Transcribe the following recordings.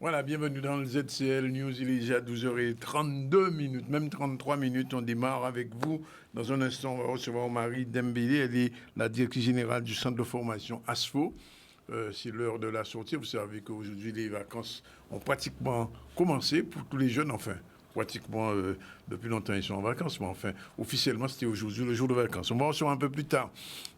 Voilà, bienvenue dans le ZCL News. Il est déjà 12h32 minutes, même 33 minutes. On démarre avec vous. Dans un instant, on va recevoir Marie Dembélé. Elle est la directrice générale du centre de formation ASFO. C'est l'heure de la sortie. Vous savez qu'aujourd'hui, les vacances ont pratiquement commencé pour tous les jeunes, enfin. Pratiquement, depuis longtemps, ils sont en vacances, mais enfin, officiellement, c'était aujourd'hui le jour de vacances. On va recevoir un peu plus tard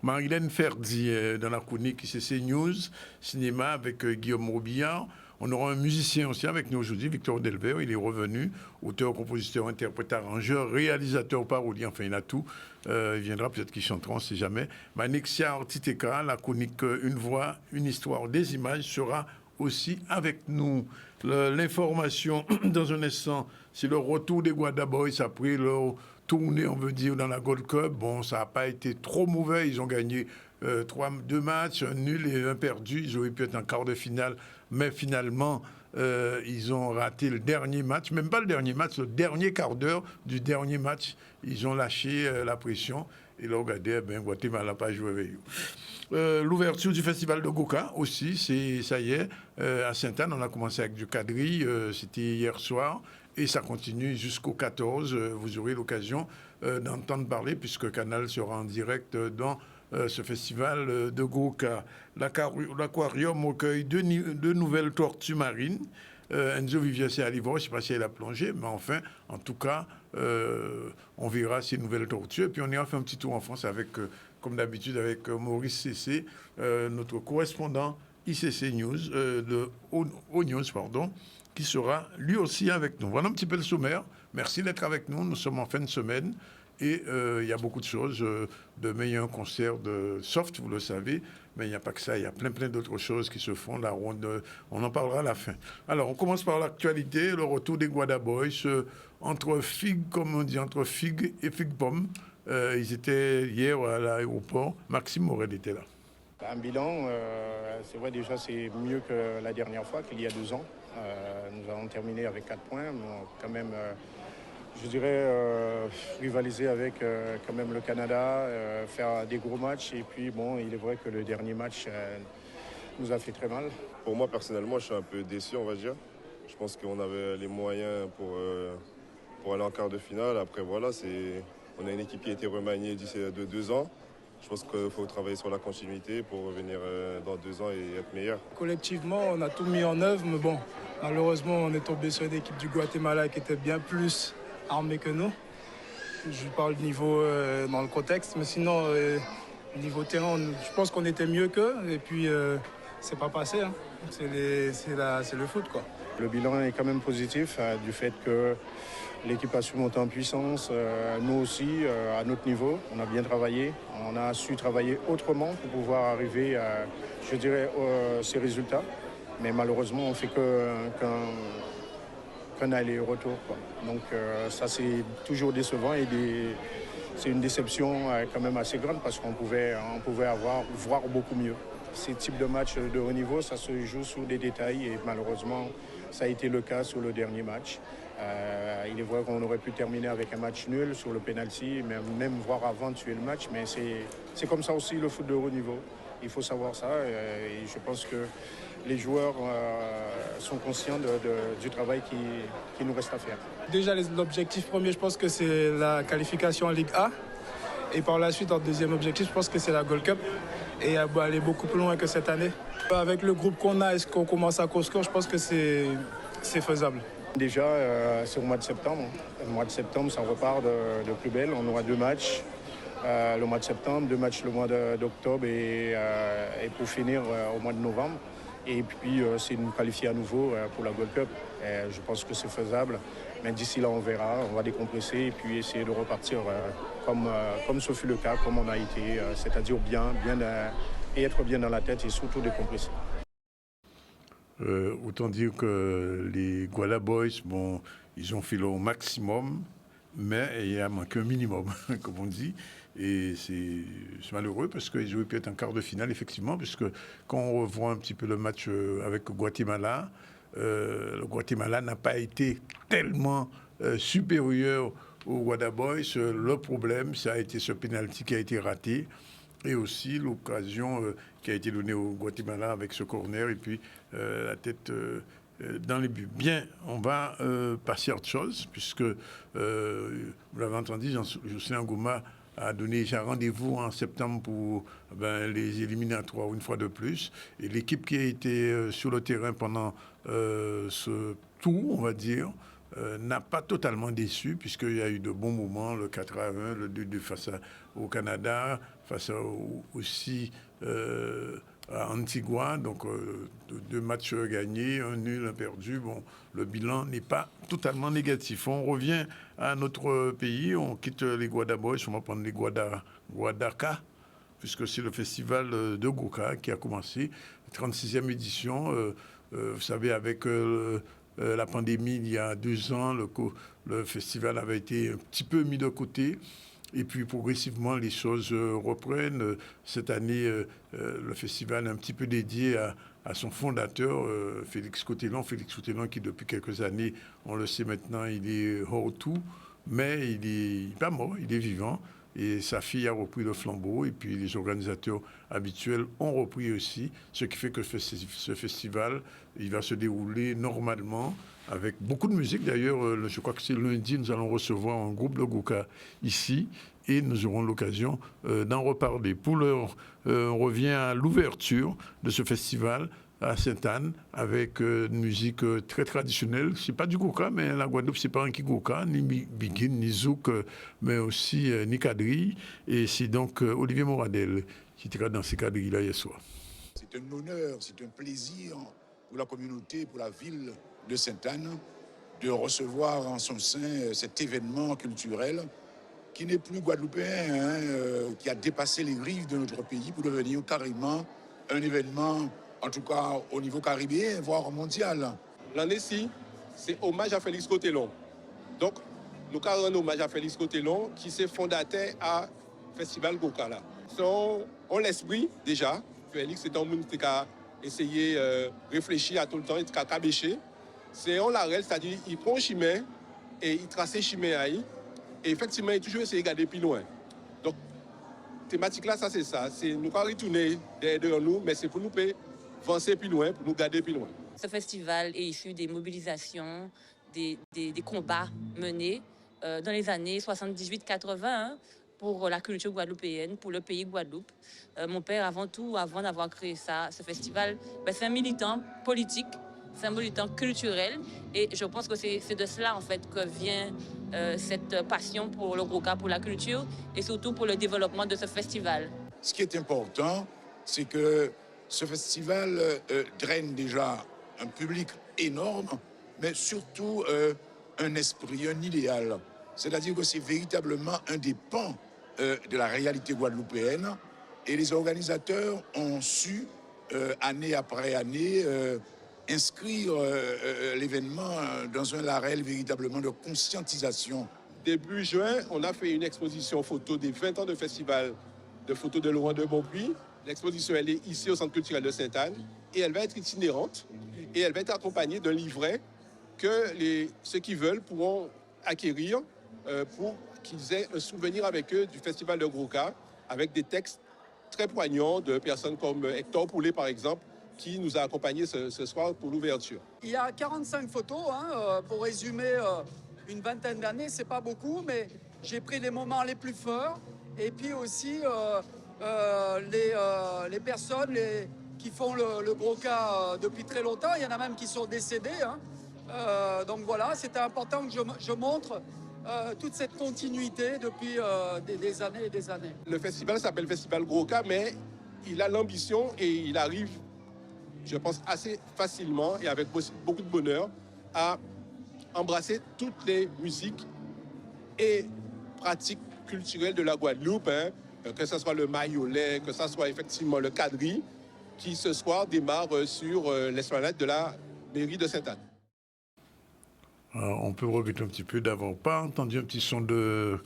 Marilène Ferdi dans la chronique ICC News, cinéma avec Guillaume Robillard. On aura un musicien aussi avec nous aujourd'hui, Victor Delvert. Il est revenu, auteur, compositeur, interprète, arrangeur, réalisateur, parolier, enfin il a tout. Il viendra, peut-être qu'il chantera, on ne sait jamais. Manexia Ortiteka, la chronique Une voix, une histoire, des images sera aussi avec nous. L'information, dans un instant, c'est le retour des Guada Boys après leur tournée, on veut dire, dans la Gold Cup. Bon, ça n'a pas été trop mauvais. Ils ont gagné 2 matchs, un nul et un perdu. Ils auraient pu être en quart de finale, mais finalement, ils ont raté le dernier match. Même pas le dernier match, le dernier quart d'heure du dernier match. Ils ont lâché la pression. Et là, regardez, Guatemala n'a pas joué avec eux. L'ouverture du festival de Goka aussi, ça y est, à Sainte-Anne, on a commencé avec du quadrille, c'était hier soir, et ça continue jusqu'au 14. Vous aurez l'occasion d'entendre parler, puisque Canal sera en direct dans ce festival de Goka. L'aquarium recueille deux nouvelles tortues marines. Enzo Vivier, c'est à Livoire, je ne sais pas si elle a plongé, mais enfin, en tout cas, on verra ces nouvelles tortues. Et puis on ira faire un petit tour en France avec, comme d'habitude, avec Maurice Cessé, notre correspondant ICC News, de O-News, pardon, qui sera lui aussi avec nous. Voilà un petit peu le sommaire. Merci d'être avec nous. Nous sommes en fin de semaine. Et il y a beaucoup de choses, demain il y a un concert de soft, vous le savez, mais il n'y a pas que ça, il y a plein d'autres choses qui se font, la ronde, on en parlera à la fin. Alors on commence par l'actualité, le retour des Guada Boys, entre figues, comme on dit, entre figues et figues-pommes. Ils étaient hier à l'aéroport, Maxime Morel était là. Un bilan, c'est vrai déjà c'est mieux que la dernière fois, qu'il y a 2 ans. Nous avons terminé avec 4 points, mais quand même, je dirais, rivaliser avec quand même le Canada, faire des gros matchs. Et puis bon, il est vrai que le dernier match nous a fait très mal. Pour moi, personnellement, je suis un peu déçu, on va dire. Je pense qu'on avait les moyens pour aller en quart de finale. Après, voilà, on a une équipe qui a été remaniée d'ici 2 ans. Je pense qu'il faut travailler sur la continuité pour revenir dans 2 ans et être meilleur. Collectivement, on a tout mis en œuvre, mais bon, malheureusement, on est tombé sur une équipe du Guatemala qui était bien plus armée que nous. Je parle niveau dans le contexte, mais sinon, niveau terrain, je pense qu'on était mieux qu'eux, et puis c'est pas passé. Hein. C'est le foot, quoi. Le bilan est quand même positif du fait que l'équipe a su monter en puissance. Nous aussi, à notre niveau, on a bien travaillé. On a su travailler autrement pour pouvoir arriver à, je dirais, ces résultats. Mais malheureusement, on ne fait qu'un aller-retour. Donc ça, c'est toujours décevant et c'est une déception quand même assez grande parce qu'on pouvait voir beaucoup mieux. Ces types de matchs de haut niveau, ça se joue sur des détails et malheureusement, ça a été le cas sur le dernier match. Il est vrai qu'on aurait pu terminer avec un match nul sur le penalty, même voir avant de tuer le match, mais c'est comme ça aussi le foot de haut niveau. Il faut savoir ça et je pense que les joueurs sont conscients du travail qui nous reste à faire. Déjà, l'objectif premier, je pense que c'est la qualification en Ligue A. Et par la suite, en deuxième objectif, je pense que c'est la Gold Cup. Et aller beaucoup plus loin que cette année. Avec le groupe qu'on a, est-ce qu'on commence à construire, je pense que c'est faisable. Déjà, c'est au mois de septembre. Le mois de septembre, ça repart de plus belle. On aura 2 matchs le mois de septembre, 2 matchs le mois d'octobre et pour finir au mois de novembre. Et puis, c'est nous qualifier à nouveau pour la Gold Cup. Et je pense que c'est faisable. Mais d'ici là, on verra. On va décompresser et puis essayer de repartir comme ce fut le cas, comme on a été, c'est-à-dire bien et être bien dans la tête et surtout décompresser. Autant dire que les Guala Boys, bon, ils ont fait leur maximum, mais il a manqué un minimum, comme on dit. Et c'est malheureux parce qu'ils auraient pu être en quart de finale, effectivement, puisque quand on revoit un petit peu le match avec Guatemala, le Guatemala n'a pas été tellement supérieur aux Guada Boys. Le problème, ça a été ce penalty qui a été raté. Et aussi l'occasion qui a été donnée au Guatemala avec ce corner et puis la tête dans les buts. Bien, on va passer à autre chose, puisque, vous l'avez entendu, Jocelyn Ngouma a donné déjà rendez-vous en septembre pour les éliminatoires une fois de plus. Et l'équipe qui a été sur le terrain pendant ce tour, on va dire, n'a pas totalement déçu, puisqu'il y a eu de bons moments, le 4-1, le 2-2 face au Canada, face aussi à Antigua, donc 2 matchs gagnés, 1 nul, 1 perdu. Bon, le bilan n'est pas totalement négatif. On revient à notre pays, on quitte les Guadaboys, on va prendre les Guadaka, puisque c'est le festival de Goka qui a commencé, 36e édition. Vous savez, avec la pandémie, il y a 2 ans, le festival avait été un petit peu mis de côté. Et puis progressivement, les choses reprennent. Cette année, le festival est un petit peu dédié à son fondateur, Félix Cotellon. Félix Cotellon qui, depuis quelques années, on le sait maintenant, il est hors tout, mais il n'est pas mort, il est vivant. Et sa fille a repris le flambeau, et puis les organisateurs habituels ont repris aussi, ce qui fait que ce festival, il va se dérouler normalement, avec beaucoup de musique. D'ailleurs, je crois que c'est lundi, nous allons recevoir un groupe de Goka ici, et nous aurons l'occasion d'en reparler. Pour l'heure, on revient à l'ouverture de ce festival à Sainte-Anne, avec une musique très traditionnelle. C'est pas du Goka, mais la Guadeloupe, c'est pas un qui Goka, ni Biguine, ni Zouk, mais aussi ni quadrille. Et c'est donc Olivier Moradel qui était dans ces quadrilles-là hier soir. C'est un honneur, c'est un plaisir pour la communauté, pour la ville de Sainte-Anne, de recevoir en son sein cet événement culturel qui n'est plus guadeloupéen, qui a dépassé les rives de notre pays pour devenir carrément un événement, en tout cas au niveau caribéen, voire mondial. L'année-ci, c'est hommage à Félix Cotellon. Donc, nous avons un hommage à Félix Cotellon qui s'est fondateur à Festival Goka. On l'esprit déjà. Félix est un monde qui a essayé de réfléchir à tout le temps, il a cabéché. C'est on l'arrête, c'est-à-dire il prend un chemin et il trace un chemin. Et effectivement, il a toujours essayé de regarder plus loin. Donc, thématique là, ça c'est ça. C'est nous pas retourner derrière nous, mais c'est pour nous avancer plus loin, pour nous garder plus loin. Ce festival est issu des mobilisations, des combats menés dans les années 78-80 pour la culture guadeloupéenne, pour le pays Guadeloupe. Mon père, avant tout, avant d'avoir créé ce festival, c'est un militant politique, c'est un militant culturel. Et je pense que c'est de cela, en fait, que vient cette passion pour le Goka, pour la culture et surtout pour le développement de ce festival. Ce qui est important, c'est que ce festival draine déjà un public énorme, mais surtout un esprit, un idéal. C'est-à-dire que c'est véritablement un des pans de la réalité guadeloupéenne. Et les organisateurs ont su, année après année, inscrire l'événement dans un label véritablement de conscientisation. Début juin, on a fait une exposition photo des 20 ans de festival de photos de Laurent de Bonpuy. L'exposition, elle est ici au Centre culturel de Sainte-Anne et elle va être itinérante et elle va être accompagnée d'un livret que ceux qui veulent pourront acquérir pour qu'ils aient un souvenir avec eux du festival de Goka, avec des textes très poignants de personnes comme Hector Poulet, par exemple, qui nous a accompagnés ce soir pour l'ouverture. Il y a 45 photos, pour résumer une vingtaine d'années, c'est pas beaucoup, mais j'ai pris les moments les plus forts et puis aussi les personnes qui font le Goka depuis très longtemps. Il y en a même qui sont décédés. Donc voilà, c'était important que je montre toute cette continuité depuis des années et des années. Le festival s'appelle Festival Goka, mais il a l'ambition et il arrive, je pense, assez facilement et avec beaucoup de bonheur à embrasser toutes les musiques et pratiques culturelles de la Guadeloupe, que ce soit le maïolais, que ce soit effectivement le quadrille, qui ce soir démarre sur l'esplanade de la mairie de Sainte-Anne. On peut regretter un petit peu d'avoir pas entendu un petit son de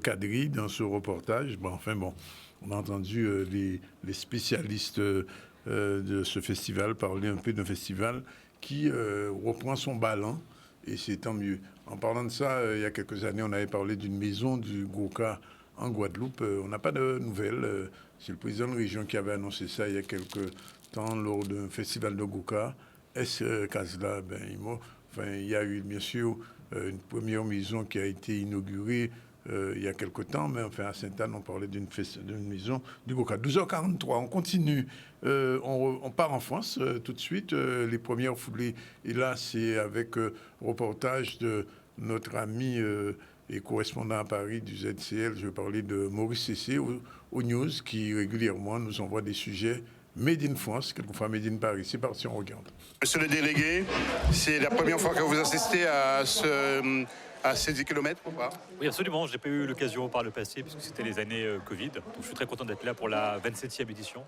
quadrille dans ce reportage. On a entendu les spécialistes de ce festival parler un peu d'un festival qui reprend son ballon, et c'est tant mieux. En parlant de ça, il y a quelques années, on avait parlé d'une maison du Goka en Guadeloupe. On n'a pas de nouvelles. C'est le président de la région qui avait annoncé ça il y a quelques temps lors d'un festival de Goka. S. Casla, il y a eu bien sûr une première maison qui a été inaugurée il y a quelque temps, mais enfin à Sainte-Anne, on parlait d'une maison du Boca. 12h43, on continue. On part en France tout de suite. Les premières foulées, et là, c'est avec reportage de notre ami et correspondant à Paris du ZCL. Je vais parler de Maurice Cessé au News, qui régulièrement nous envoie des sujets Made in France, quelquefois Made in Paris. C'est parti, on regarde. Monsieur le délégué, c'est la première fois que vous assistez à ces 10 km ou pas? Oui, absolument. Je n'ai pas eu l'occasion par le passé, puisque c'était les années Covid. Donc, je suis très content d'être là pour la 27e édition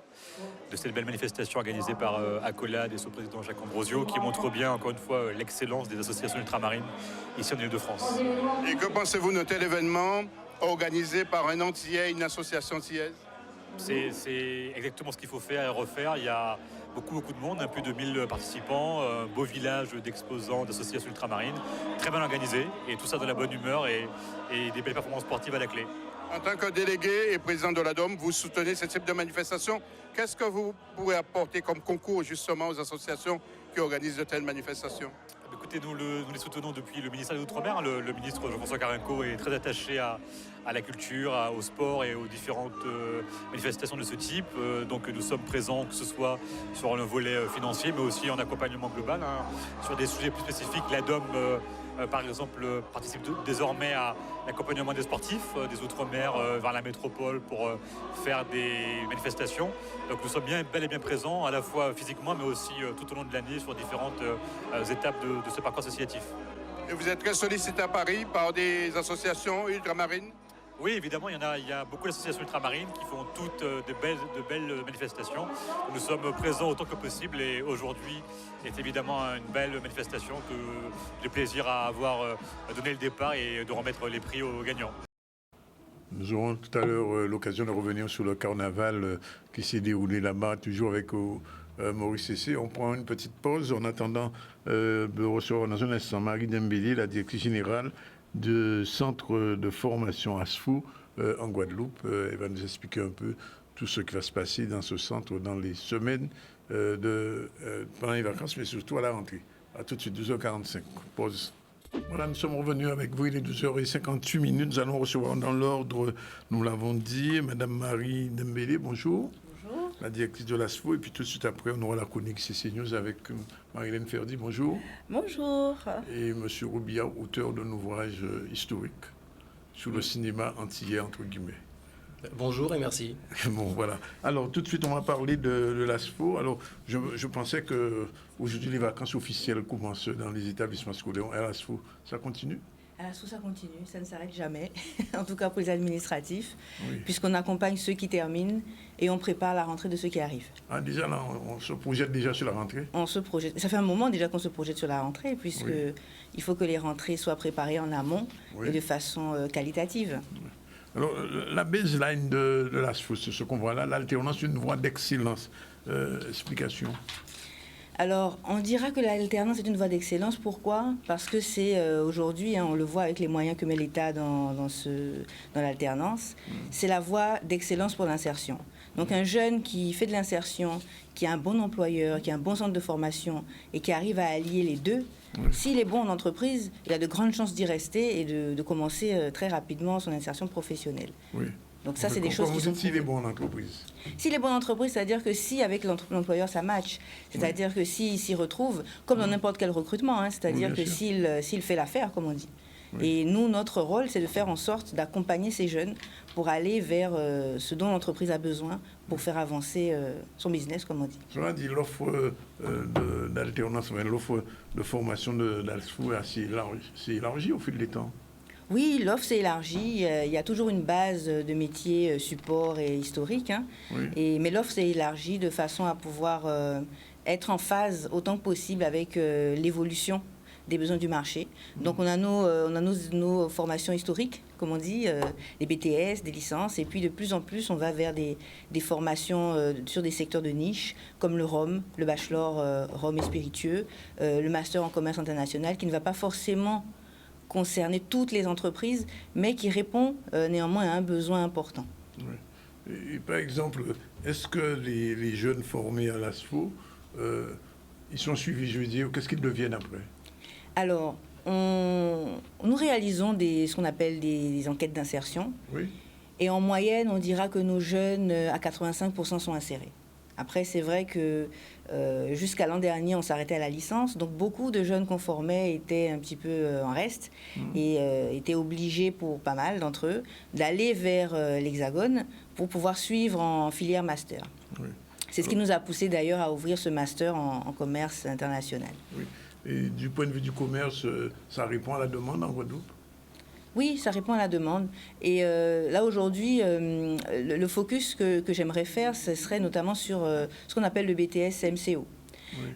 de cette belle manifestation organisée par Accolade et son président Jacques Ambrosio, qui montre bien, encore une fois, l'excellence des associations ultramarines ici en Ile-de-France. Et que pensez-vous de tel événement organisé par un Antillais, une association antillaise? C'est exactement ce qu'il faut faire et refaire. Il y a beaucoup de monde, plus de 1000 participants, un beau village d'exposants, d'associations ultramarines, très bien organisé, et tout ça dans la bonne humeur et des belles performances sportives à la clé. En tant que délégué et président de la DOM, vous soutenez ce type de manifestation. Qu'est-ce que vous pourrez apporter comme concours justement aux associations qui organisent de telles manifestations? Écoutez, nous les soutenons depuis le ministère des Outre-mer. Le ministre Jean-François Carenco est très attaché à la culture, au sport et aux différentes manifestations de ce type. Donc nous sommes présents, que ce soit sur le volet financier, mais aussi en accompagnement global. Sur des sujets plus spécifiques, la DOM, par exemple, participe désormais à l'accompagnement des sportifs des Outre-mer vers la métropole pour faire des manifestations. Donc nous sommes bel et bien présents, à la fois physiquement, mais aussi tout au long de l'année sur différentes étapes de ce parcours associatif. Et vous êtes très sollicité à Paris par des associations ultramarines? Oui, évidemment, il y a beaucoup d'associations ultramarines qui font toutes de belles manifestations. Nous sommes présents autant que possible et aujourd'hui est évidemment une belle manifestation que j'ai plaisir à avoir donné le départ et de remettre les prix aux gagnants. Nous aurons tout à l'heure l'occasion de revenir sur le carnaval qui s'est déroulé là-bas, toujours avec Maurice Cessé. On prend une petite pause en attendant de recevoir dans un instant Marie Dembélé, la directrice générale du centre de formation ASFO en Guadeloupe. Elle va nous expliquer un peu tout ce qui va se passer dans ce centre dans les semaines pendant les vacances, mais surtout à la rentrée. À tout de suite, 12h45. Pause. Voilà, nous sommes revenus avec vous, il est 12h58. Nous allons recevoir dans l'ordre, nous l'avons dit, Madame Marie Dembélé, bonjour. Bonjour. La directrice de l'ASFO. Et puis tout de suite après, on aura la chronique CC News avec Marilène Ferdi, bonjour. Bonjour. Et M. Roubillard, auteur d'un ouvrage historique sur le cinéma antillais, entre guillemets. Bonjour et merci. Bon, voilà. Alors, tout de suite, on va parler de l'ASFO. Alors, je pensais qu'aujourd'hui, les vacances officielles commencent dans les établissements scolaires. À l'ASFO, ça continue? À l'ASFO, ça continue. Ça ne s'arrête jamais. En tout cas, pour les administratifs. Oui. Puisqu'on accompagne ceux qui terminent et on prépare la rentrée de ceux qui arrivent. Ah, déjà, là, on se projette déjà sur la rentrée? On se projette. Ça fait un moment déjà qu'on se projette sur la rentrée, puisque oui. Il faut que les rentrées soient préparées en amont oui. et de façon qualitative. Oui. Alors, la baseline de l'ASFO, c'est ce qu'on voit là, l'alternance, une voie d'excellence. Explication. Alors, on dira que l'alternance est une voie d'excellence. Pourquoi? Parce que c'est aujourd'hui, on le voit avec les moyens que met l'État dans l'alternance, c'est la voie d'excellence pour l'insertion. Donc, un jeune qui fait de l'insertion, qui a un bon employeur, qui a un bon centre de formation et qui arrive à allier les deux, oui. S'il est bon en entreprise, il a de grandes chances d'y rester et de commencer très rapidement son insertion professionnelle. Oui. Donc ça, c'est des choses qui sont... S'il est bon en entreprise. S'il est bon en entreprise, c'est-à-dire que si avec l'employeur ça match, c'est-à-dire oui. Que s'il s'y retrouve, comme dans n'importe quel recrutement, hein, c'est-à-dire oui, que s'il fait l'affaire, comme on dit. Oui. Et nous, notre rôle, c'est de faire en sorte d'accompagner ces jeunes pour aller vers ce dont l'entreprise a besoin pour faire avancer son business, comme on dit. Cela dit, l'offre d'alternance, l'offre de formation de l'ASFO s'est élargie au fil des temps. Oui, l'offre s'est élargie. Il y a toujours une base de métiers support et historique. Hein. Oui. Mais l'offre s'est élargie de façon à pouvoir être en phase autant que possible avec l'évolution des besoins du marché. Donc on a nos formations historiques, comme on dit, des BTS, des licences, et puis de plus en plus on va vers des formations sur des secteurs de niche, comme le rhum, le bachelor rhum et spiritueux, le master en commerce international, qui ne va pas forcément concerner toutes les entreprises, mais qui répond néanmoins à un besoin important. Oui. Et par exemple, est-ce que les jeunes formés à l'ASFO, Ils sont suivis, je veux dire, qu'est-ce qu'ils deviennent après? Alors, nous réalisons ce qu'on appelle des enquêtes d'insertion. Oui. Et en moyenne, on dira que nos jeunes, à 85%, sont insérés. Après, c'est vrai que jusqu'à l'an dernier, on s'arrêtait à la licence. Donc, beaucoup de jeunes conformés étaient un petit peu en reste et étaient obligés, pour pas mal d'entre eux, d'aller vers l'Hexagone pour pouvoir suivre en filière master. Oui. C'est ce qui nous a poussé d'ailleurs à ouvrir ce master en commerce international. Oui. Et du point de vue du commerce, ça répond à la demande en Guadeloupe? Oui, ça répond à la demande. Et là, aujourd'hui, le focus que j'aimerais faire, ce serait notamment sur ce qu'on appelle le BTS MCO. Oui.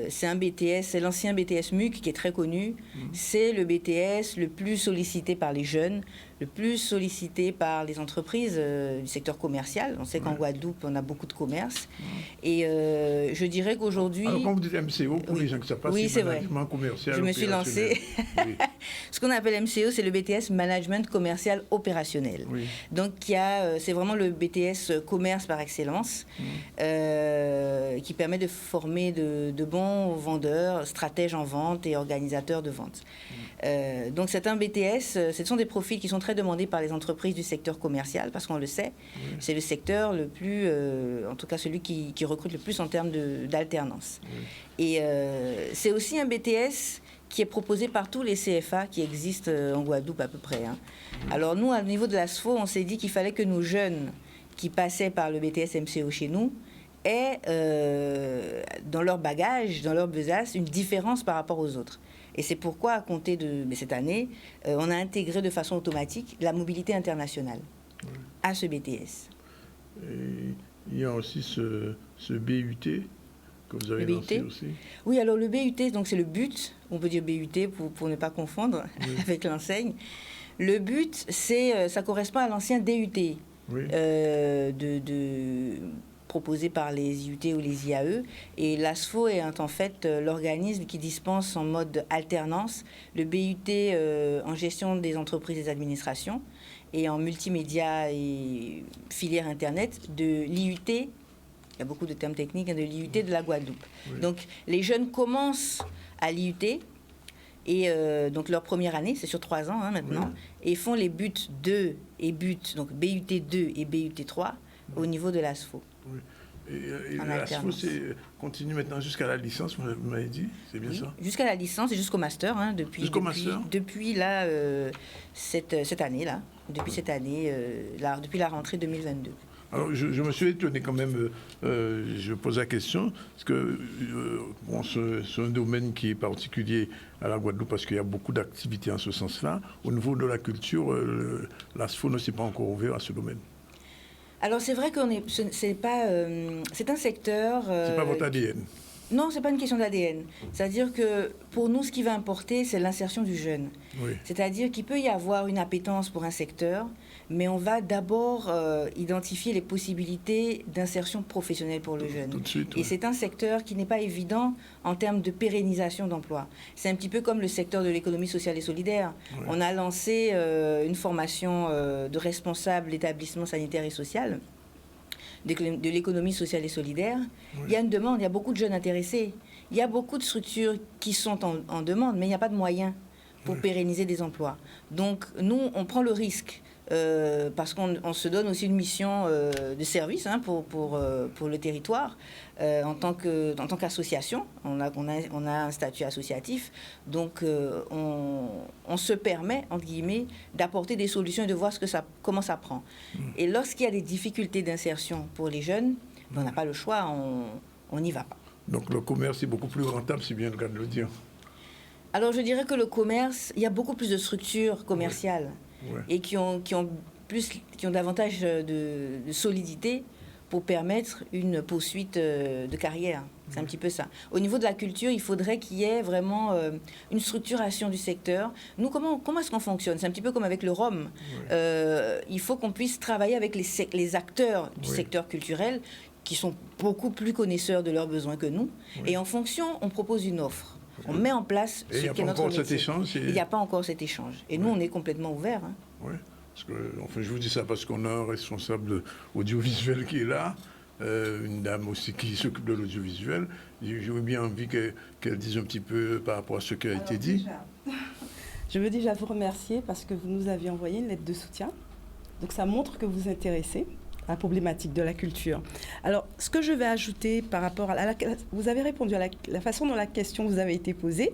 C'est un BTS, c'est l'ancien BTS MUC qui est très connu. C'est le BTS le plus sollicité par les jeunes, le plus sollicité par les entreprises du secteur commercial. On sait qu'en Guadeloupe, on a beaucoup de commerce. Et je dirais qu'aujourd'hui... Alors, quand vous dites MCO, pour les gens qui ne savent pas, c'est management commercial. Je me suis lancée. Oui. Ce qu'on appelle MCO, c'est le BTS Management Commercial Opérationnel. Oui. Donc, c'est vraiment le BTS commerce par excellence, qui permet de former de bons vendeurs, stratèges en vente et organisateurs de vente. Donc, c'est un BTS, ce sont des profils qui sont très demandés par les entreprises du secteur commercial, parce qu'on le sait, c'est le secteur le plus, en tout cas celui qui recrute le plus en termes d'alternance. Et c'est aussi un BTS qui est proposé par tous les CFA qui existent en Guadeloupe à peu près. Hein. Alors nous, au niveau de l'ASFO, on s'est dit qu'il fallait que nos jeunes qui passaient par le BTS MCO chez nous aient dans leur bagage, dans leur besace, une différence par rapport aux autres. Et c'est pourquoi, à compter de cette année, on a intégré de façon automatique la mobilité internationale à ce BTS. Et il y a aussi ce BUT que vous avez lancé aussi. Oui, alors le BUT, donc c'est le but, on peut dire BUT pour ne pas confondre avec l'enseigne. Le but, ça correspond à l'ancien DUT proposé par les IUT ou les IAE. Et l'ASFO est en fait l'organisme qui dispense en mode alternance le BUT en gestion des entreprises et des administrations et en multimédia et filière Internet de l'IUT. Il y a beaucoup de termes techniques, de l'IUT de la Guadeloupe. Oui. Donc, les jeunes commencent à l'IUT et donc leur première année, c'est sur 3 ans maintenant, et font les buts 2 et buts, donc BUT 2 et BUT 3 au niveau de l'ASFO. Oui. Et l'ASFO continue maintenant jusqu'à la licence, vous m'avez dit, c'est bien ça? Jusqu'à la licence et jusqu'au master, depuis là, cette année-là, depuis la rentrée 2022. Alors, je me suis étonné quand même, je pose la question, parce que c'est un domaine qui est particulier à la Guadeloupe, parce qu'il y a beaucoup d'activités en ce sens-là. Au niveau de la culture, l'ASFO ne s'est pas encore ouvert à ce domaine. Alors, c'est vrai que c'est un secteur... c'est pas votre ADN. Non, c'est pas une question d'ADN. C'est-à-dire que pour nous, ce qui va importer, c'est l'insertion du jeune. Oui. C'est-à-dire qu'il peut y avoir une appétence pour un secteur, mais on va d'abord identifier les possibilités d'insertion professionnelle pour le jeune. Tout de suite, et c'est un secteur qui n'est pas évident en termes de pérennisation d'emploi. C'est un petit peu comme le secteur de l'économie sociale et solidaire. Oui. On a lancé une formation de responsable d'établissement sanitaire et social, de l'économie sociale et solidaire. Oui. Il y a une demande, il y a beaucoup de jeunes intéressés. Il y a beaucoup de structures qui sont en demande, mais il n'y a pas de moyens pour pérenniser des emplois. Donc, nous, on prend le risque, parce qu'on se donne aussi une mission de service pour le territoire, en tant qu'association. On a un statut associatif. Donc, on se permet, entre guillemets, d'apporter des solutions et de voir comment ça prend. Et lorsqu'il y a des difficultés d'insertion pour les jeunes, on n'a pas le choix, on n'y va pas. Donc, le commerce est beaucoup plus rentable, c'est bien le cas de le dire. Alors, je dirais que le commerce, il y a beaucoup plus de structures commerciales et qui ont davantage de solidité pour permettre une poursuite de carrière. C'est un petit peu ça. Au niveau de la culture, il faudrait qu'il y ait vraiment une structuration du secteur. Nous, comment est-ce qu'on fonctionne? C'est un petit peu comme avec le Rhum. Il faut qu'on puisse travailler avec les acteurs du secteur culturel qui sont beaucoup plus connaisseurs de leurs besoins que nous. Et en fonction, on propose une offre. On met en place ce qu'est notre métier. Il n'y a pas encore cet échange. Et nous, on est complètement ouverts. Oui, je vous dis ça parce qu'on a un responsable audiovisuel qui est là. une dame aussi qui s'occupe de l'audiovisuel. J'aurais bien envie qu'elle dise un petit peu par rapport à ce qui a été dit. Je veux déjà vous remercier parce que vous nous avez envoyé une lettre de soutien. Donc ça montre que vous vous intéressez à la problématique de la culture. Alors, ce que je vais ajouter par rapport à vous avez répondu à la façon dont la question vous avait été posée.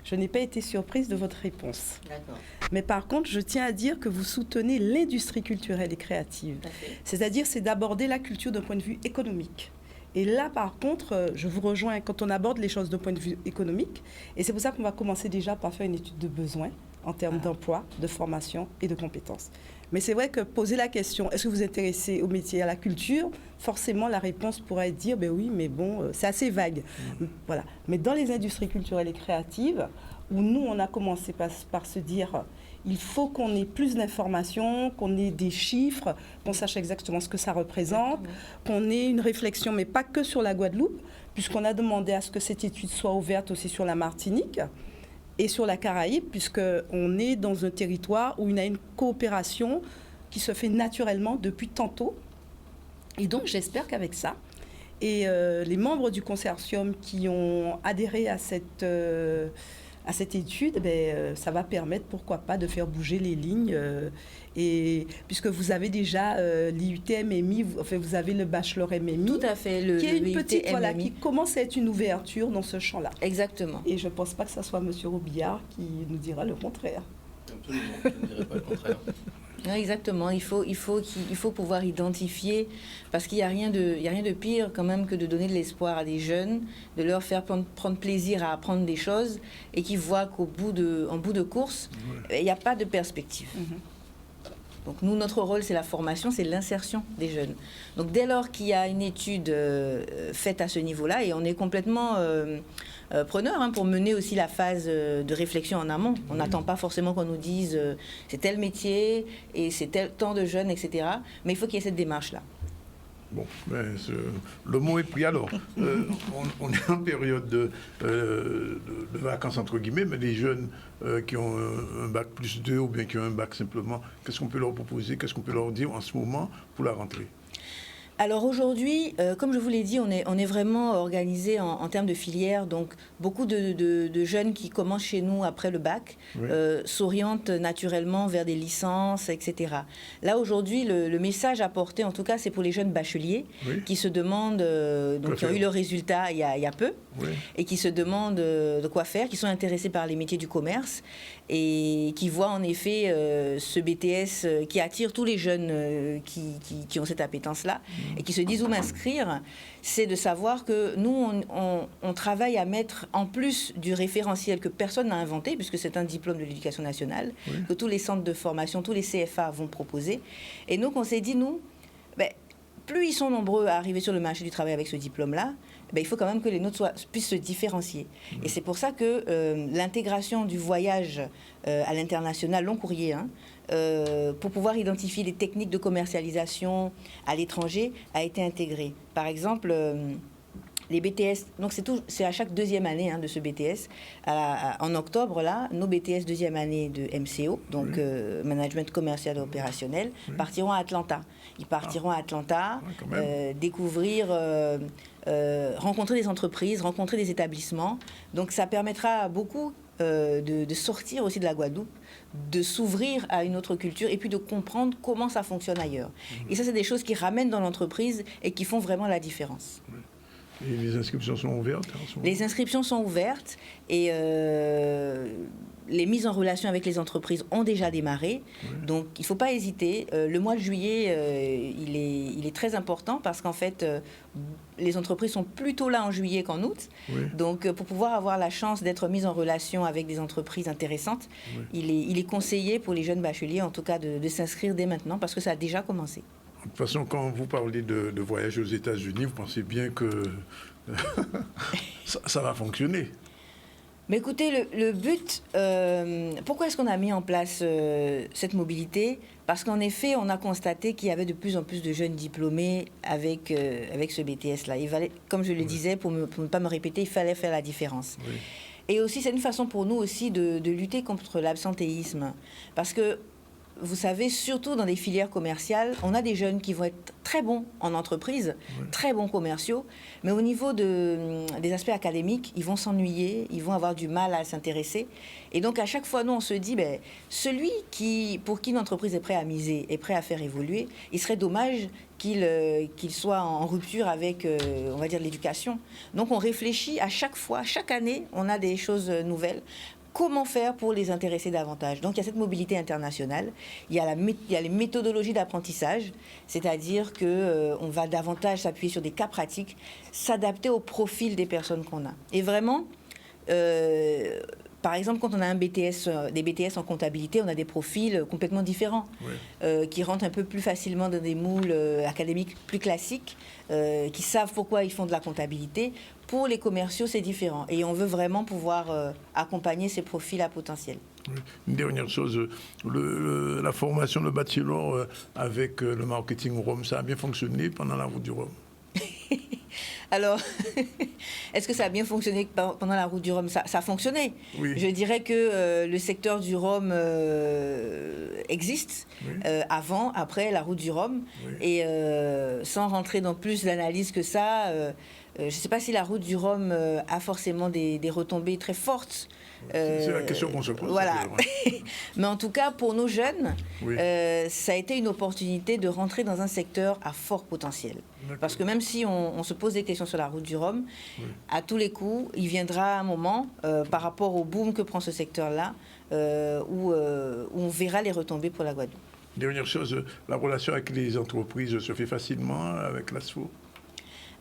Je n'ai pas été surprise de votre réponse. D'accord. Mais par contre, je tiens à dire que vous soutenez l'industrie culturelle et créative. C'est-à-dire, c'est d'aborder la culture d'un point de vue économique. Et là, par contre, je vous rejoins quand on aborde les choses d'un point de vue économique. Et c'est pour ça qu'on va commencer déjà par faire une étude de besoins en termes d'emploi, de formation et de compétences. Mais c'est vrai que poser la question, est-ce que vous vous intéressez au métier, à la culture, forcément la réponse pourrait être dire, ben oui, mais bon, c'est assez vague. Voilà. Mais dans les industries culturelles et créatives, où nous, on a commencé par se dire, il faut qu'on ait plus d'informations, qu'on ait des chiffres, qu'on sache exactement ce que ça représente, qu'on ait une réflexion, mais pas que sur la Guadeloupe, puisqu'on a demandé à ce que cette étude soit ouverte aussi sur la Martinique et sur la Caraïbe, puisqu'on est dans un territoire où il y a une coopération qui se fait naturellement depuis tantôt. Et donc, j'espère qu'avec ça, et les membres du consortium qui ont adhéré à cette étude, ça va permettre, pourquoi pas, de faire bouger les lignes. Et puisque vous avez déjà l'IUT-MMI, vous avez le bachelor MMI. Tout à fait, qui est une petite, MMI. voilà, qui commence à être une ouverture dans ce champ-là. Exactement. Et je ne pense pas que ce soit M. Robillard qui nous dira le contraire. Absolument, je ne dirais pas le contraire. Oui, exactement, il faut pouvoir identifier, parce qu'il n'y a rien de pire quand même que de donner de l'espoir à des jeunes, de leur faire prendre plaisir à apprendre des choses et qui voient qu'en bout de course, il n'y a pas de perspective. Donc nous, notre rôle, c'est la formation, c'est l'insertion des jeunes. Donc dès lors qu'il y a une étude faite à ce niveau-là, et on est complètement preneur pour mener aussi la phase de réflexion en amont. On n'attend pas forcément qu'on nous dise c'est tel métier et c'est tel temps de jeunes, etc. Mais il faut qu'il y ait cette démarche-là. Bon, le mot est pris. Alors, on est en période de vacances, entre guillemets, mais les jeunes qui ont un bac plus 2 ou bien qui ont un bac simplement, qu'est-ce qu'on peut leur proposer, qu'est-ce qu'on peut leur dire en ce moment pour la rentrée? Alors aujourd'hui, comme je vous l'ai dit, on est vraiment organisé en termes de filière. Donc beaucoup de jeunes qui commencent chez nous après le bac s'orientent naturellement vers des licences, etc. Là aujourd'hui, le message à porter, en tout cas, c'est pour les jeunes bacheliers qui se demandent, donc qui ont eu le résultat il y a peu, et qui se demandent de quoi faire, qui sont intéressés par les métiers du commerce et qui voient en effet ce BTS qui attire tous les jeunes qui ont cette appétence-là. Et qui se disent où m'inscrire, c'est de savoir que nous, on travaille à mettre, en plus du référentiel que personne n'a inventé, puisque c'est un diplôme de l'éducation nationale, que tous les centres de formation, tous les CFA vont proposer. Et donc, on s'est dit, nous, plus ils sont nombreux à arriver sur le marché du travail avec ce diplôme-là, il faut quand même que les nôtres puissent se différencier. Et c'est pour ça que l'intégration du voyage à l'international, long courrier, pour pouvoir identifier les techniques de commercialisation à l'étranger, a été intégrée. Par exemple, les BTS, donc c'est à chaque deuxième année de ce BTS. En octobre, là, nos BTS deuxième année de MCO, donc Management commercial et opérationnel, partiront à Atlanta. Ils partiront à Atlanta, découvrir, rencontrer des entreprises, rencontrer des établissements. Donc ça permettra à beaucoup de sortir aussi de la Guadeloupe, de s'ouvrir à une autre culture et puis de comprendre comment ça fonctionne ailleurs. Et ça, c'est des choses qui ramènent dans l'entreprise et qui font vraiment la différence. Et les inscriptions sont ouvertes Les inscriptions sont ouvertes et les mises en relation avec les entreprises ont déjà démarré. Donc, il ne faut pas hésiter. Le mois de juillet, il est très important parce qu'en fait, les entreprises sont plutôt là en juillet qu'en août. Donc, pour pouvoir avoir la chance d'être mise en relation avec des entreprises intéressantes, il est conseillé pour les jeunes bacheliers, en tout cas, de s'inscrire dès maintenant parce que ça a déjà commencé. De toute façon, quand vous parlez de voyage aux États-Unis, vous pensez bien que ça va fonctionner. Mais écoutez, le but, pourquoi est-ce qu'on a mis en place cette mobilité? Parce qu'en effet, on a constaté qu'il y avait de plus en plus de jeunes diplômés avec ce BTS-là. Il fallait, comme je le disais, pour ne pas me répéter, il fallait faire la différence. Et aussi, c'est une façon pour nous aussi de lutter contre l'absentéisme. Parce que vous savez, surtout dans les filières commerciales, on a des jeunes qui vont être très bons en entreprise, très bons commerciaux, mais au niveau des aspects académiques, ils vont s'ennuyer, ils vont avoir du mal à s'intéresser. Et donc, à chaque fois, nous, on se dit, celui pour qui une entreprise est prêt à miser, est prêt à faire évoluer, il serait dommage qu'il soit en rupture avec, on va dire, l'éducation. Donc, on réfléchit à chaque fois, chaque année, on a des choses nouvelles. Comment faire pour les intéresser davantage? Donc, il y a cette mobilité internationale. Il y a les méthodologies d'apprentissage, c'est-à-dire qu'on va davantage s'appuyer sur des cas pratiques, s'adapter au profil des personnes qu'on a. Et vraiment, par exemple, quand on a des BTS en comptabilité, on a des profils complètement différents, qui rentrent un peu plus facilement dans des moules académiques plus classiques, qui savent pourquoi ils font de la comptabilité. Pour les commerciaux, c'est différent. Et on veut vraiment pouvoir accompagner ces profils à potentiel. Une dernière chose, la formation de bachelor avec le marketing Rome, ça a bien fonctionné pendant la route du Rhum? Alors, est-ce que ça a bien fonctionné pendant la route du Rhum? Ça a fonctionné. Oui. Je dirais que le secteur du Rhum existe avant, après la route du Rhum. Oui. Et sans rentrer dans plus d'analyse que ça, je ne sais pas si la route du Rhum a forcément des retombées très fortes. C'est la question qu'on se pose. Voilà. Mais en tout cas, pour nos jeunes, ça a été une opportunité de rentrer dans un secteur à fort potentiel. Parce que même si on se pose des questions sur la route du Rhum, à tous les coups, il viendra un moment, par rapport au boom que prend ce secteur-là, où on verra les retombées pour la Guadeloupe. Dernière chose, la relation avec les entreprises se fait facilement avec l'ASFO?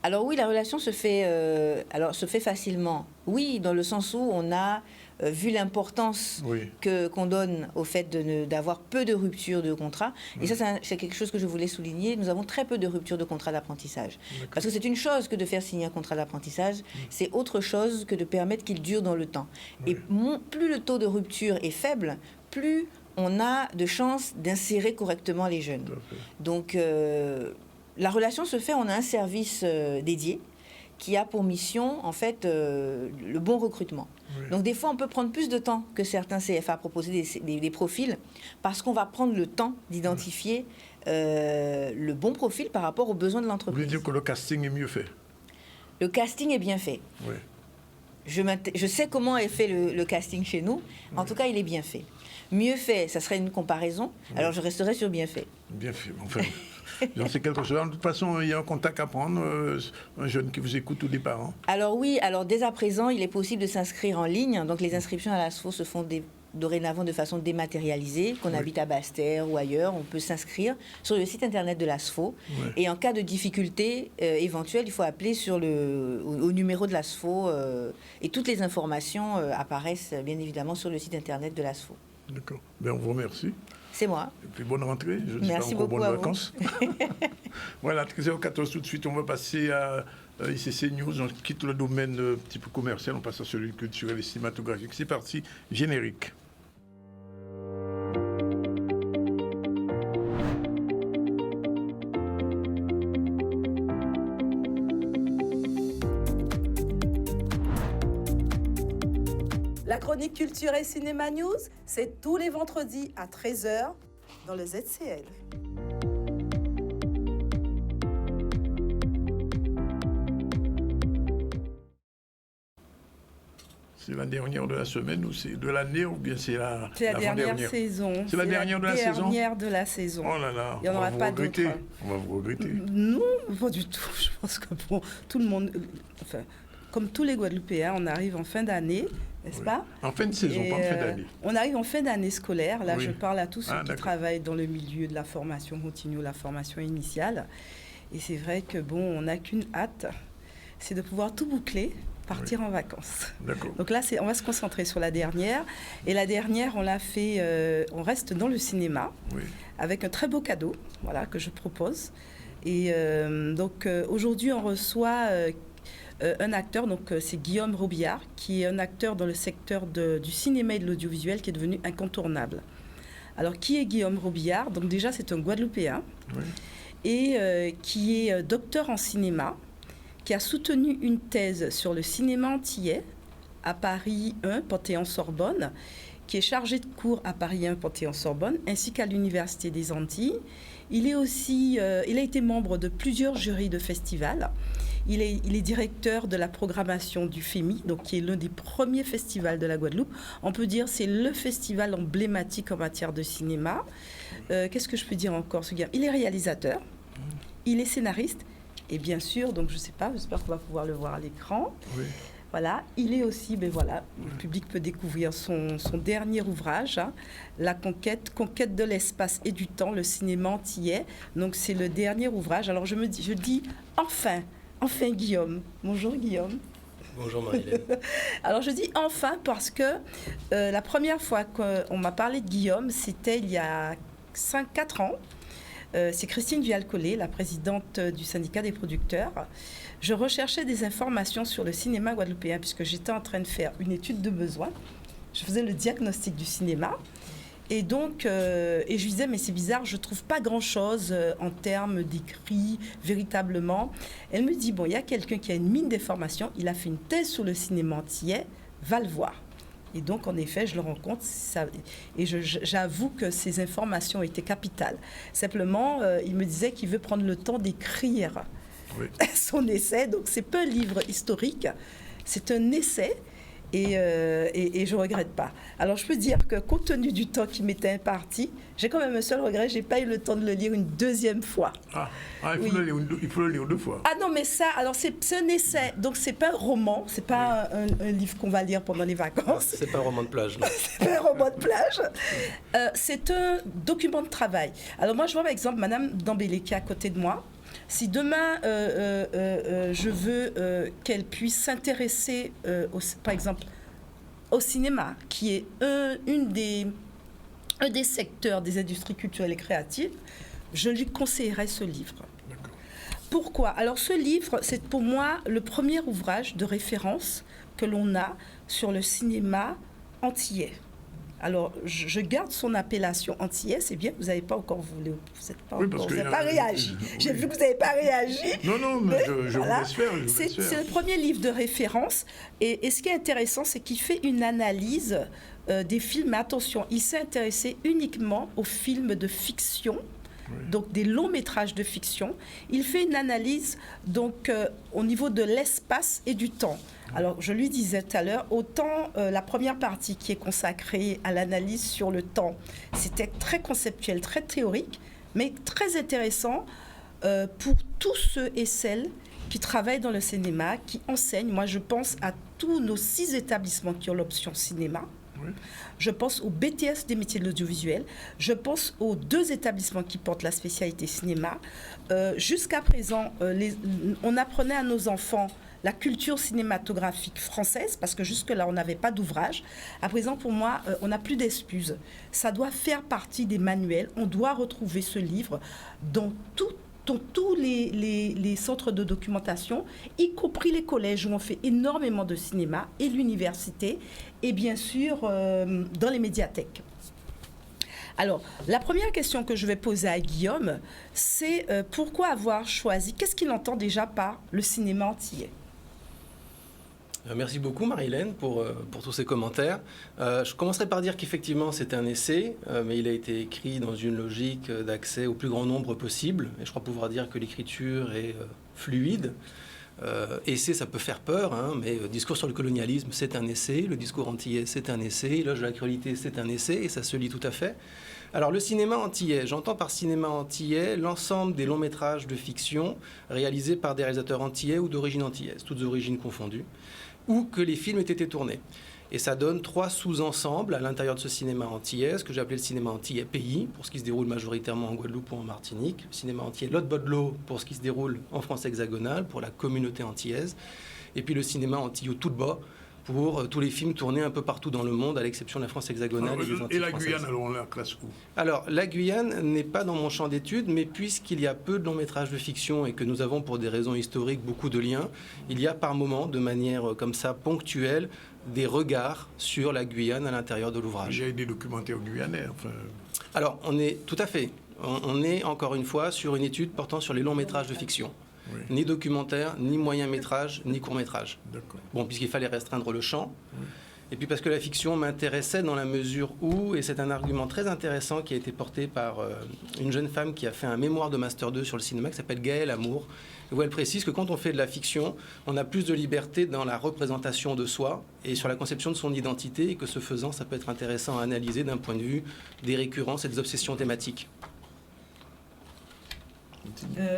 Alors oui, la relation se fait facilement. Oui, dans le sens où on a vu l'importance qu'on donne au fait d'avoir peu de ruptures de contrat. Et ça, c'est quelque chose que je voulais souligner. Nous avons très peu de ruptures de contrat d'apprentissage. Parce que c'est une chose que de faire signer un contrat d'apprentissage, c'est autre chose que de permettre qu'il dure dans le temps. Et plus le taux de rupture est faible, plus on a de chances d'insérer correctement les jeunes. Donc, la relation se fait, on a un service dédié qui a pour mission, en fait, le bon recrutement. Donc, des fois, on peut prendre plus de temps que certains CFA à proposer des profils parce qu'on va prendre le temps d'identifier le bon profil par rapport aux besoins de l'entreprise. Vous voulez dire que le casting est mieux fait? Le casting est bien fait. Oui. Je sais comment est fait le casting chez nous. En tout cas, il est bien fait. Mieux fait, ça serait une comparaison. Alors, je resterai sur bien fait. Bien fait, enfin... C'est quelque chose. De toute façon, il y a un contact à prendre, un jeune qui vous écoute ou des parents. Alors oui, dès à présent, il est possible de s'inscrire en ligne. Donc les inscriptions à l'ASFO se font dorénavant de façon dématérialisée. Qu'on habite à Basse-Terre ou ailleurs, on peut s'inscrire sur le site internet de l'ASFO. Et en cas de difficulté éventuelle, il faut appeler au numéro de l'ASFO. Et toutes les informations apparaissent bien évidemment sur le site internet de l'ASFO. D'accord. Ben, on vous remercie. C'est moi. Et puis bonne rentrée. Merci beaucoup. Bonnes vacances. Voilà, 13h14 tout de suite, on va passer à ICC News. On quitte le domaine un petit peu commercial, on passe à celui culturel et cinématographique. C'est parti, générique. La chronique culture et cinéma news, c'est tous les vendredis à 13h dans le ZCL. C'est la dernière de la semaine ou c'est de l'année ou bien c'est la dernière saison. C'est la dernière de la saison. Dernière de la saison. Oh là là. Il n'y en aura pas d'autres. On va vous regretter. Non, pas du tout. Je pense que pour tout le monde, enfin, comme tous les Guadeloupéens, on arrive en fin d'année, n'est-ce pas? En fin de saison, pas en fin d'année. On arrive en fin d'année scolaire. Là, je parle à tous ceux qui travaillent dans le milieu de la formation continue, la formation initiale. Et c'est vrai que on n'a qu'une hâte, c'est de pouvoir tout boucler, partir en vacances. Donc là, on va se concentrer sur la dernière. Et la dernière, on l'a fait, on reste dans le cinéma, avec un très beau cadeau, que je propose. Et donc aujourd'hui, on reçoit un acteur, donc c'est Guillaume Robillard, qui est un acteur dans le secteur du cinéma et de l'audiovisuel qui est devenu incontournable. Alors, qui est Guillaume Robillard? Donc déjà, c'est un Guadeloupéen et qui est docteur en cinéma, qui a soutenu une thèse sur le cinéma antillais à Paris 1, Panthéon-Sorbonne, qui est chargé de cours à Paris 1 Panthéon-Sorbonne, ainsi qu'à l'Université des Antilles. Il a été membre de plusieurs jurys de festivals. Il est directeur de la programmation du FEMI, donc qui est l'un des premiers festivals de la Guadeloupe. On peut dire que c'est le festival emblématique en matière de cinéma. Qu'est-ce que je peux dire encore, ce gars? Il est réalisateur, il est scénariste, et bien sûr, donc je ne sais pas, j'espère qu'on va pouvoir le voir à l'écran. Oui. Voilà, il est aussi, le public peut découvrir son dernier ouvrage, hein, La conquête de l'espace et du temps, le cinéma antillais. Donc c'est le dernier ouvrage. Alors je dis enfin Guillaume. Bonjour Guillaume. Bonjour Marie-Hélène. Alors je dis enfin parce que la première fois qu'on m'a parlé de Guillaume, c'était il y a 5-4 ans. C'est Christine Vial-Collet, la présidente du syndicat des producteurs. Je recherchais des informations sur le cinéma guadeloupéen puisque j'étais en train de faire une étude de besoin. Je faisais le diagnostic du cinéma. Et donc, je disais, mais c'est bizarre, je ne trouve pas grand-chose en termes d'écrit, véritablement. Elle me dit, bon, il y a quelqu'un qui a une mine d'informations, il a fait une thèse sur le cinéma antillais, va le voir. Et donc, en effet, je le rencontre et j'avoue que ces informations étaient capitales. Simplement, il me disait qu'il veut prendre le temps d'écrire son essai. Donc, ce n'est pas un livre historique, c'est un essai et je ne regrette pas. Alors, je peux dire que compte tenu du temps qui m'était imparti, j'ai quand même un seul regret, je n'ai pas eu le temps de le lire une deuxième fois. Il faut le lire 2 fois. Ah non, mais ça, alors c'est un essai, donc c'est pas un roman, c'est pas un livre qu'on va lire pendant les vacances. C'est pas un roman de plage, non. C'est pas un roman de plage. C'est un document de travail. Alors moi, je vois par exemple Madame Dambélé qui est à côté de moi. Si demain, je veux qu'elle puisse s'intéresser, par exemple, au cinéma, qui est un des secteurs des industries culturelles et créatives, je lui conseillerais ce livre. Pourquoi? Alors ce livre, c'est pour moi le premier ouvrage de référence que l'on a sur le cinéma antillais. Alors, je garde son appellation antillais, c'est bien, vous n'avez pas encore voulu, vous n'avez pas réagi. J'ai vu que vous n'avez pas réagi. Non, mais je voilà. vous laisse faire. C'est le premier livre de référence. Et ce qui est intéressant, c'est qu'il fait une analyse des films. Mais attention, il s'est intéressé uniquement aux films de fiction, donc des longs métrages de fiction. Il fait une analyse donc, au niveau de l'espace et du temps. Alors, je lui disais tout à l'heure, autant la première partie qui est consacrée à l'analyse sur le temps, c'était très conceptuel, très théorique, mais très intéressant pour tous ceux et celles qui travaillent dans le cinéma, qui enseignent. Moi, je pense à tous nos 6 établissements qui ont l'option cinéma. Oui. Je pense au BTS des métiers de l'audiovisuel. Je pense aux 2 établissements qui portent la spécialité cinéma. Jusqu'à présent, on apprenait à nos enfants la culture cinématographique française, parce que jusque-là, on n'avait pas d'ouvrage. À présent, pour moi, on n'a plus d'excuses. Ça doit faire partie des manuels. On doit retrouver ce livre dans tous les centres de documentation, y compris les collèges où on fait énormément de cinéma, et l'université, et bien sûr dans les médiathèques. Alors, la première question que je vais poser à Guillaume, c'est pourquoi avoir choisi, qu'est-ce qu'il entend déjà par le cinéma antillais ? Merci beaucoup Marie-Hélène pour tous ces commentaires. Je commencerai par dire qu'effectivement c'est un essai, mais il a été écrit dans une logique d'accès au plus grand nombre possible. Et je crois pouvoir dire que l'écriture est fluide. Essai, ça peut faire peur, hein, mais discours sur le colonialisme, c'est un essai. Le discours antillais, c'est un essai. L'éloge de la cruauté, c'est un essai, et ça se lit tout à fait. Alors, le cinéma antillais, j'entends par cinéma antillais l'ensemble des longs métrages de fiction réalisés par des réalisateurs antillais ou d'origine antillaise, toutes origines confondues, où que les films aient été tournés. Et ça donne 3 sous-ensembles à l'intérieur de ce cinéma antillais, ce que j'ai appelé le cinéma antillais pays, pour ce qui se déroule majoritairement en Guadeloupe ou en Martinique, le cinéma antillais Lot-Bodlo, pour ce qui se déroule en France hexagonale, pour la communauté antillaise, et puis le cinéma antillais tout de bas, pour tous les films tournés un peu partout dans le monde, à l'exception de la France hexagonale et des Antilles Et la françaises. Guyane, alors on la classe où? Alors, la Guyane n'est pas dans mon champ d'études, mais puisqu'il y a peu de longs métrages de fiction et que nous avons, pour des raisons historiques, beaucoup de liens, il y a par moments, de manière comme ça, ponctuelle, des regards sur la Guyane à l'intérieur de l'ouvrage. J'ai des documentaires guyanais, enfin... Alors, on est tout à fait. On est, encore une fois, sur une étude portant sur les longs métrages de fiction. Oui. Ni documentaire, ni moyen métrage, ni court métrage. Bon, puisqu'il fallait restreindre le champ. Oui. Et puis parce que la fiction m'intéressait dans la mesure où, et c'est un argument très intéressant qui a été porté par une jeune femme qui a fait un mémoire de Master 2 sur le cinéma qui s'appelle Gaëlle Amour, où elle précise que quand on fait de la fiction, on a plus de liberté dans la représentation de soi et sur la conception de son identité, et que ce faisant, ça peut être intéressant à analyser d'un point de vue des récurrences et des obsessions thématiques.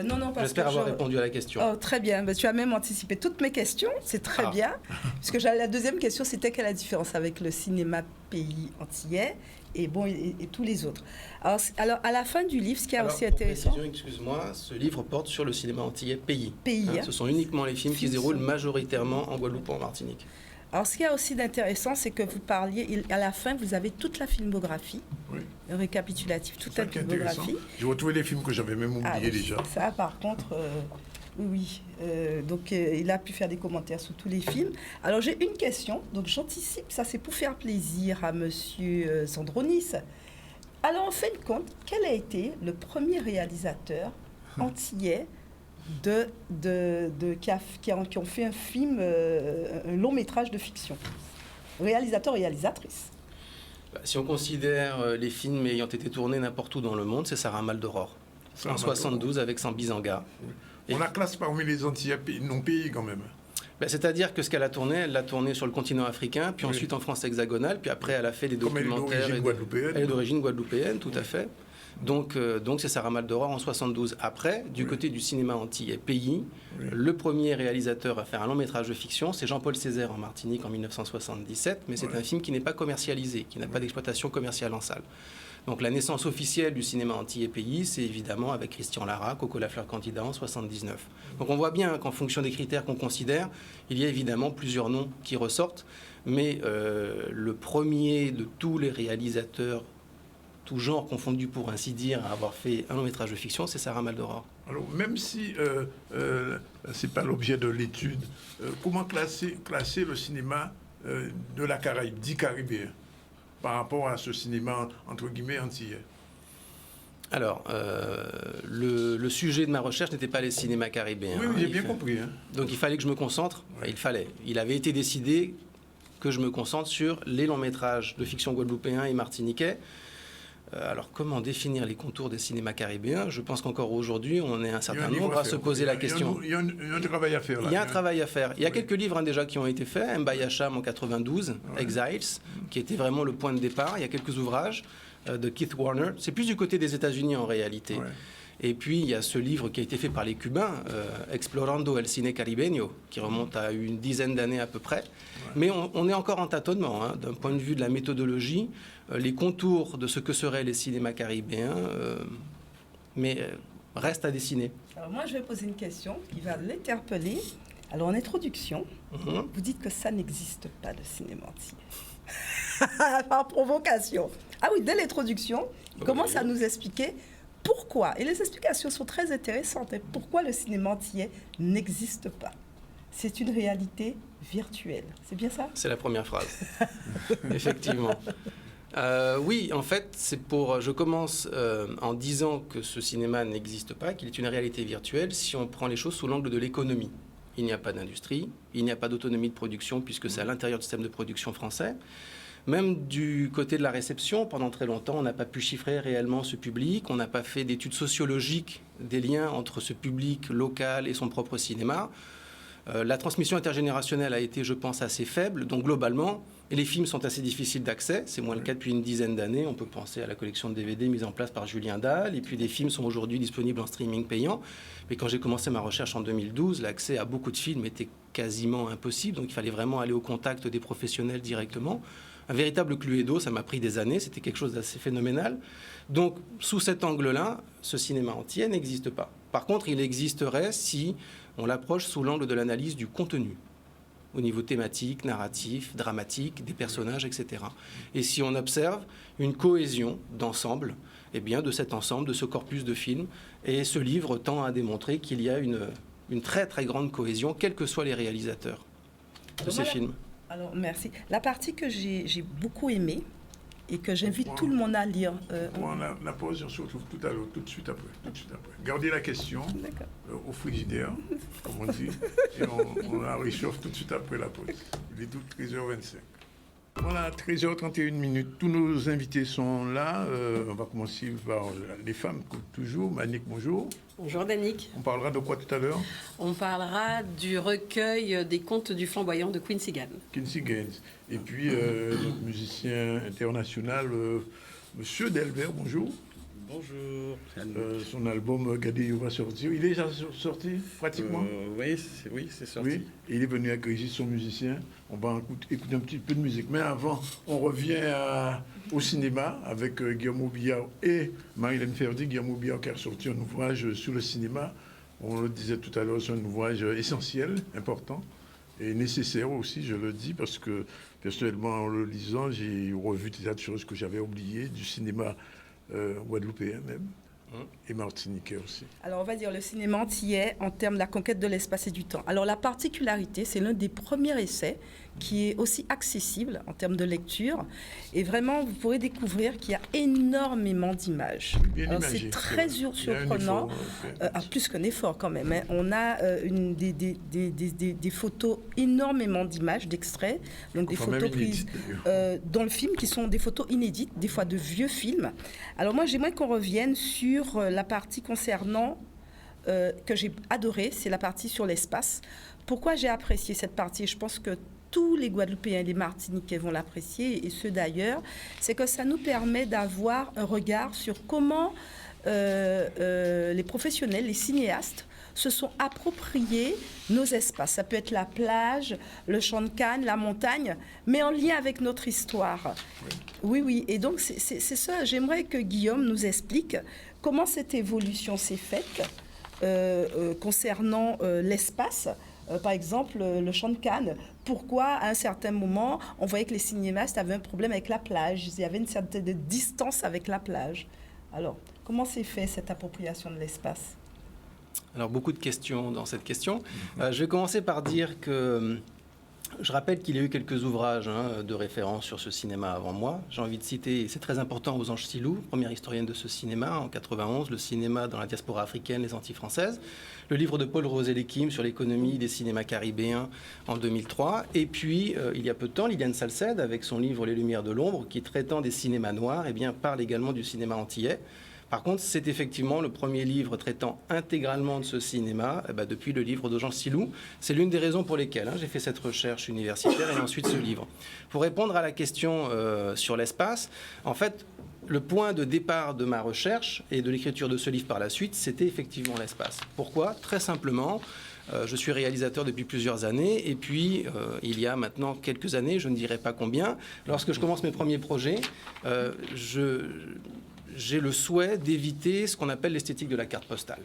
Non, j'espère avoir répondu à la question. Oh, très bien. Tu as même anticipé toutes mes questions. C'est très bien. Puisque la deuxième question, c'était quelle est la différence avec le cinéma pays antillais et tous les autres. Alors, à la fin du livre, ce qui est aussi intéressant... Excuse-moi, ce livre porte sur le cinéma antillais pays. Hein. Ce sont uniquement les films qui se déroulent majoritairement en Guadeloupe ou en Martinique. Alors, ce qui est aussi d'intéressant, c'est que vous parliez, à la fin, vous avez toute la filmographie, un récapitulatif, toute la filmographie. J'ai retrouvé les films que j'avais même oubliés déjà. Ça, par contre, oui. Donc, il a pu faire des commentaires sur tous les films. Alors, j'ai une question, donc j'anticipe, ça c'est pour faire plaisir à monsieur Sandronis. Alors, en fin de compte, quel a été le premier réalisateur antillais qui ont fait un film, un long métrage de fiction. Réalisateur, réalisatrice. Si on considère les films ayant été tournés n'importe où dans le monde, c'est Sarah Maldoror. En 72 avec Sambizanga. On la classe parmi les Antillais non pays quand même. C'est-à-dire que ce qu'elle a tourné, elle l'a tourné sur le continent africain, puis ensuite en France hexagonale, puis après elle a fait des documentaires. Elle est d'origine guadeloupéenne, tout à fait. Donc c'est Sarah Maldoror en 72. Après, du côté du cinéma antillais pays, le premier réalisateur à faire un long métrage de fiction, c'est Jean-Paul Césaire en Martinique en 1977, mais c'est un film qui n'est pas commercialisé, qui n'a pas d'exploitation commerciale en salle. Donc la naissance officielle du cinéma antillais pays, c'est évidemment avec Christian Lara, Coco Lafleur Candidat en 79. Donc on voit bien qu'en fonction des critères qu'on considère, il y a évidemment plusieurs noms qui ressortent, mais le premier de tous les réalisateurs tout genre confondu pour ainsi dire, à avoir fait un long métrage de fiction, c'est Sarah Maldoror. Alors, même si c'est pas l'objet de l'étude, comment classer le cinéma de la Caraïbe, dit caribéen, par rapport à ce cinéma, entre guillemets, antillais? Alors, le sujet de ma recherche n'était pas les cinémas caribéens. Oui, j'ai bien compris. Hein. Donc, il fallait que je me concentre. Il fallait. Il avait été décidé que je me concentre sur les longs métrages de fiction guadeloupéens et martiniquais. Alors, comment définir les contours des cinémas caribéens? Je pense qu'encore aujourd'hui, on est un certain nombre à se poser la question. Il y a un travail à faire. Là. Il y a un travail à faire. Il y a quelques livres déjà qui ont été faits. Mbayacham en 92, Exiles, qui était vraiment le point de départ. Il y a quelques ouvrages de Keith Warner. C'est plus du côté des États-Unis en réalité. Et puis, il y a ce livre qui a été fait par les Cubains, Explorando el Cine Caribeño, qui remonte à une dizaine d'années à peu près. Mais on est encore en tâtonnement, hein, d'un point de vue de la méthodologie, les contours de ce que seraient les cinémas caribéens, restent à dessiner. Alors moi, je vais poser une question qui va l'interpeller. Alors, en introduction, vous dites que ça n'existe pas, le cinéma antillais. Par provocation. Ah oui, dès l'introduction, il commence à nous expliquer pourquoi. Et les explications sont très intéressantes. Et pourquoi le cinéma antillais n'existe pas. C'est une réalité virtuelle. C'est bien ça? C'est la première phrase. Effectivement. Oui, en fait, je commence en disant que ce cinéma n'existe pas, qu'il est une réalité virtuelle si on prend les choses sous l'angle de l'économie. Il n'y a pas d'industrie, il n'y a pas d'autonomie de production puisque c'est à l'intérieur du système de production français. Même du côté de la réception, pendant très longtemps, on n'a pas pu chiffrer réellement ce public, on n'a pas fait d'études sociologiques des liens entre ce public local et son propre cinéma. La transmission intergénérationnelle a été, je pense, assez faible. Donc, globalement, les films sont assez difficiles d'accès. C'est moins le cas depuis une dizaine d'années. On peut penser à la collection de DVD mise en place par Julien Dahl. Et puis, des films sont aujourd'hui disponibles en streaming payant. Mais quand j'ai commencé ma recherche en 2012, l'accès à beaucoup de films était quasiment impossible. Donc, il fallait vraiment aller au contact des professionnels directement. Un véritable cluedo, ça m'a pris des années. C'était quelque chose d'assez phénoménal. Donc, sous cet angle-là, ce cinéma entier n'existe pas. Par contre, il existerait si on l'approche sous l'angle de l'analyse du contenu, au niveau thématique, narratif, dramatique, des personnages, etc. Et si on observe une cohésion d'ensemble, eh bien, de cet ensemble, de ce corpus de films, et ce livre tend à démontrer qu'il y a une très très grande cohésion, quels que soient les réalisateurs de ces films. Alors, merci. La partie que j'ai beaucoup aimée, et que j'invite tout le monde à lire. Pour la pause, on se retrouve tout à l'heure, tout de suite après. Gardez la question au frigidaire, comme on dit, et on la réchauffe tout de suite après la pause. Il est tout 13h25. Voilà, 13h31. Tous nos invités sont là. On va commencer par les femmes, comme toujours. Manick, bonjour. Bonjour Danick. On parlera de quoi tout à l'heure? On parlera du recueil des contes du flamboyant de Quincy Gaines. Quincy Gaines. Et puis, notre musicien international, Monsieur Delbert, bonjour. Bonjour. Son album Gadeo va sortir. Il est déjà sorti, pratiquement? Oui, c'est sorti. Oui, et il est venu accueillir son musicien. On va écouter un petit peu de musique. Mais avant, on revient au cinéma avec Guillaume Aubiard et Marilyn Ferdi. Guillaume Aubiard qui a sorti un ouvrage sur le cinéma. On le disait tout à l'heure, c'est un ouvrage essentiel, important et nécessaire aussi, je le dis, parce que personnellement, en le lisant, j'ai revu des tas de choses que j'avais oubliées du cinéma guadeloupéen même, et martiniquais aussi. Alors on va dire le cinéma antillais en termes de la conquête de l'espace et du temps. Alors la particularité, c'est l'un des premiers essais qui est aussi accessible en termes de lecture. Et vraiment, vous pourrez découvrir qu'il y a énormément d'images. C'est très surprenant, plus qu'un effort quand même. Hein. On a des photos, énormément d'images, d'extraits, donc des photos prises dans le film qui sont des photos inédites, des fois de vieux films. Alors moi, j'aimerais qu'on revienne sur la partie concernant, que j'ai adorée, c'est la partie sur l'espace. Pourquoi j'ai apprécié cette partie? Je pense que tous les Guadeloupéens et les Martiniquais vont l'apprécier, et ceux d'ailleurs, c'est que ça nous permet d'avoir un regard sur comment les professionnels, les cinéastes, se sont appropriés nos espaces. Ça peut être la plage, le champ de Cannes, la montagne, mais en lien avec notre histoire. Oui. Et donc, c'est ça. J'aimerais que Guillaume nous explique comment cette évolution s'est faite concernant l'espace. Par exemple, le champ de Cannes. Pourquoi, à un certain moment, on voyait que les cinéastes avaient un problème avec la plage? Il y avait une certaine distance avec la plage. Alors, comment s'est fait cette appropriation de l'espace? Alors, beaucoup de questions dans cette question. Je vais commencer par dire que je rappelle qu'il y a eu quelques ouvrages de référence sur ce cinéma avant moi. J'ai envie de citer, et c'est très important, Osange Silou, première historienne de ce cinéma, en 91, le cinéma dans la diaspora africaine, les Antilles françaises. Le livre de Paul Rosé-Lequim sur l'économie des cinémas caribéens en 2003. Et puis, il y a peu de temps, Liliane Salcède, avec son livre Les Lumières de l'ombre, qui, traitant des cinémas noirs, parle également du cinéma antillais. Par contre, c'est effectivement le premier livre traitant intégralement de ce cinéma depuis le livre d'Osange Silou. C'est l'une des raisons pour lesquelles j'ai fait cette recherche universitaire et ensuite ce livre. Pour répondre à la question sur l'espace, en fait, le point de départ de ma recherche et de l'écriture de ce livre par la suite, c'était effectivement l'espace. Pourquoi? Très simplement, je suis réalisateur depuis plusieurs années et puis il y a maintenant quelques années, je ne dirais pas combien, lorsque je commence mes premiers projets, j'ai le souhait d'éviter ce qu'on appelle l'esthétique de la carte postale.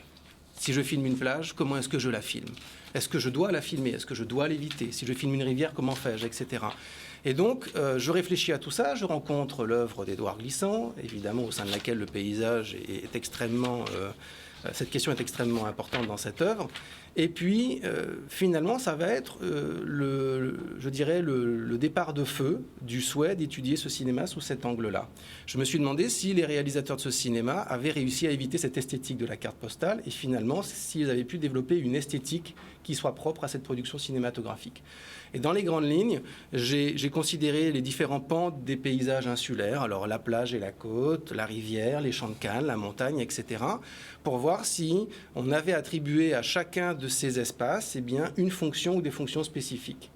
Si je filme une plage, comment est-ce que je la filme? Est-ce que je dois la filmer? Est-ce que je dois l'éviter? Si je filme une rivière, comment fais-je? Etc. Et donc, je réfléchis à tout ça. Je rencontre l'œuvre d'Édouard Glissant, évidemment, au sein de laquelle le paysage est extrêmement... cette question est extrêmement importante dans cette œuvre. Et puis, finalement, ça va être, je dirais, le départ de feu du souhait d'étudier ce cinéma sous cet angle-là. Je me suis demandé si les réalisateurs de ce cinéma avaient réussi à éviter cette esthétique de la carte postale et finalement, s'ils avaient pu développer une esthétique qui soit propre à cette production cinématographique. Et dans les grandes lignes, j'ai considéré les différents pans des paysages insulaires, alors la plage et la côte, la rivière, les champs de Cannes, la montagne, etc., pour voir si on avait attribué à chacun de ces espaces une fonction ou des fonctions spécifiques.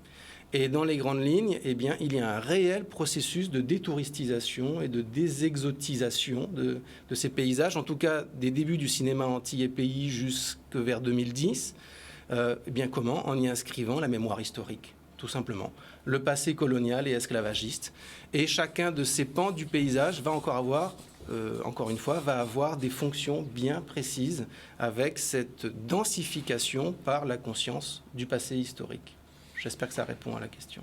Et dans les grandes lignes, il y a un réel processus de détouristisation et de désexotisation de ces paysages, en tout cas des débuts du cinéma antillais pays jusque vers 2010. Comment? En y inscrivant la mémoire historique, tout simplement. Le passé colonial et esclavagiste. Et chacun de ces pans du paysage va encore une fois, va avoir des fonctions bien précises avec cette densification par la conscience du passé historique. J'espère que ça répond à la question.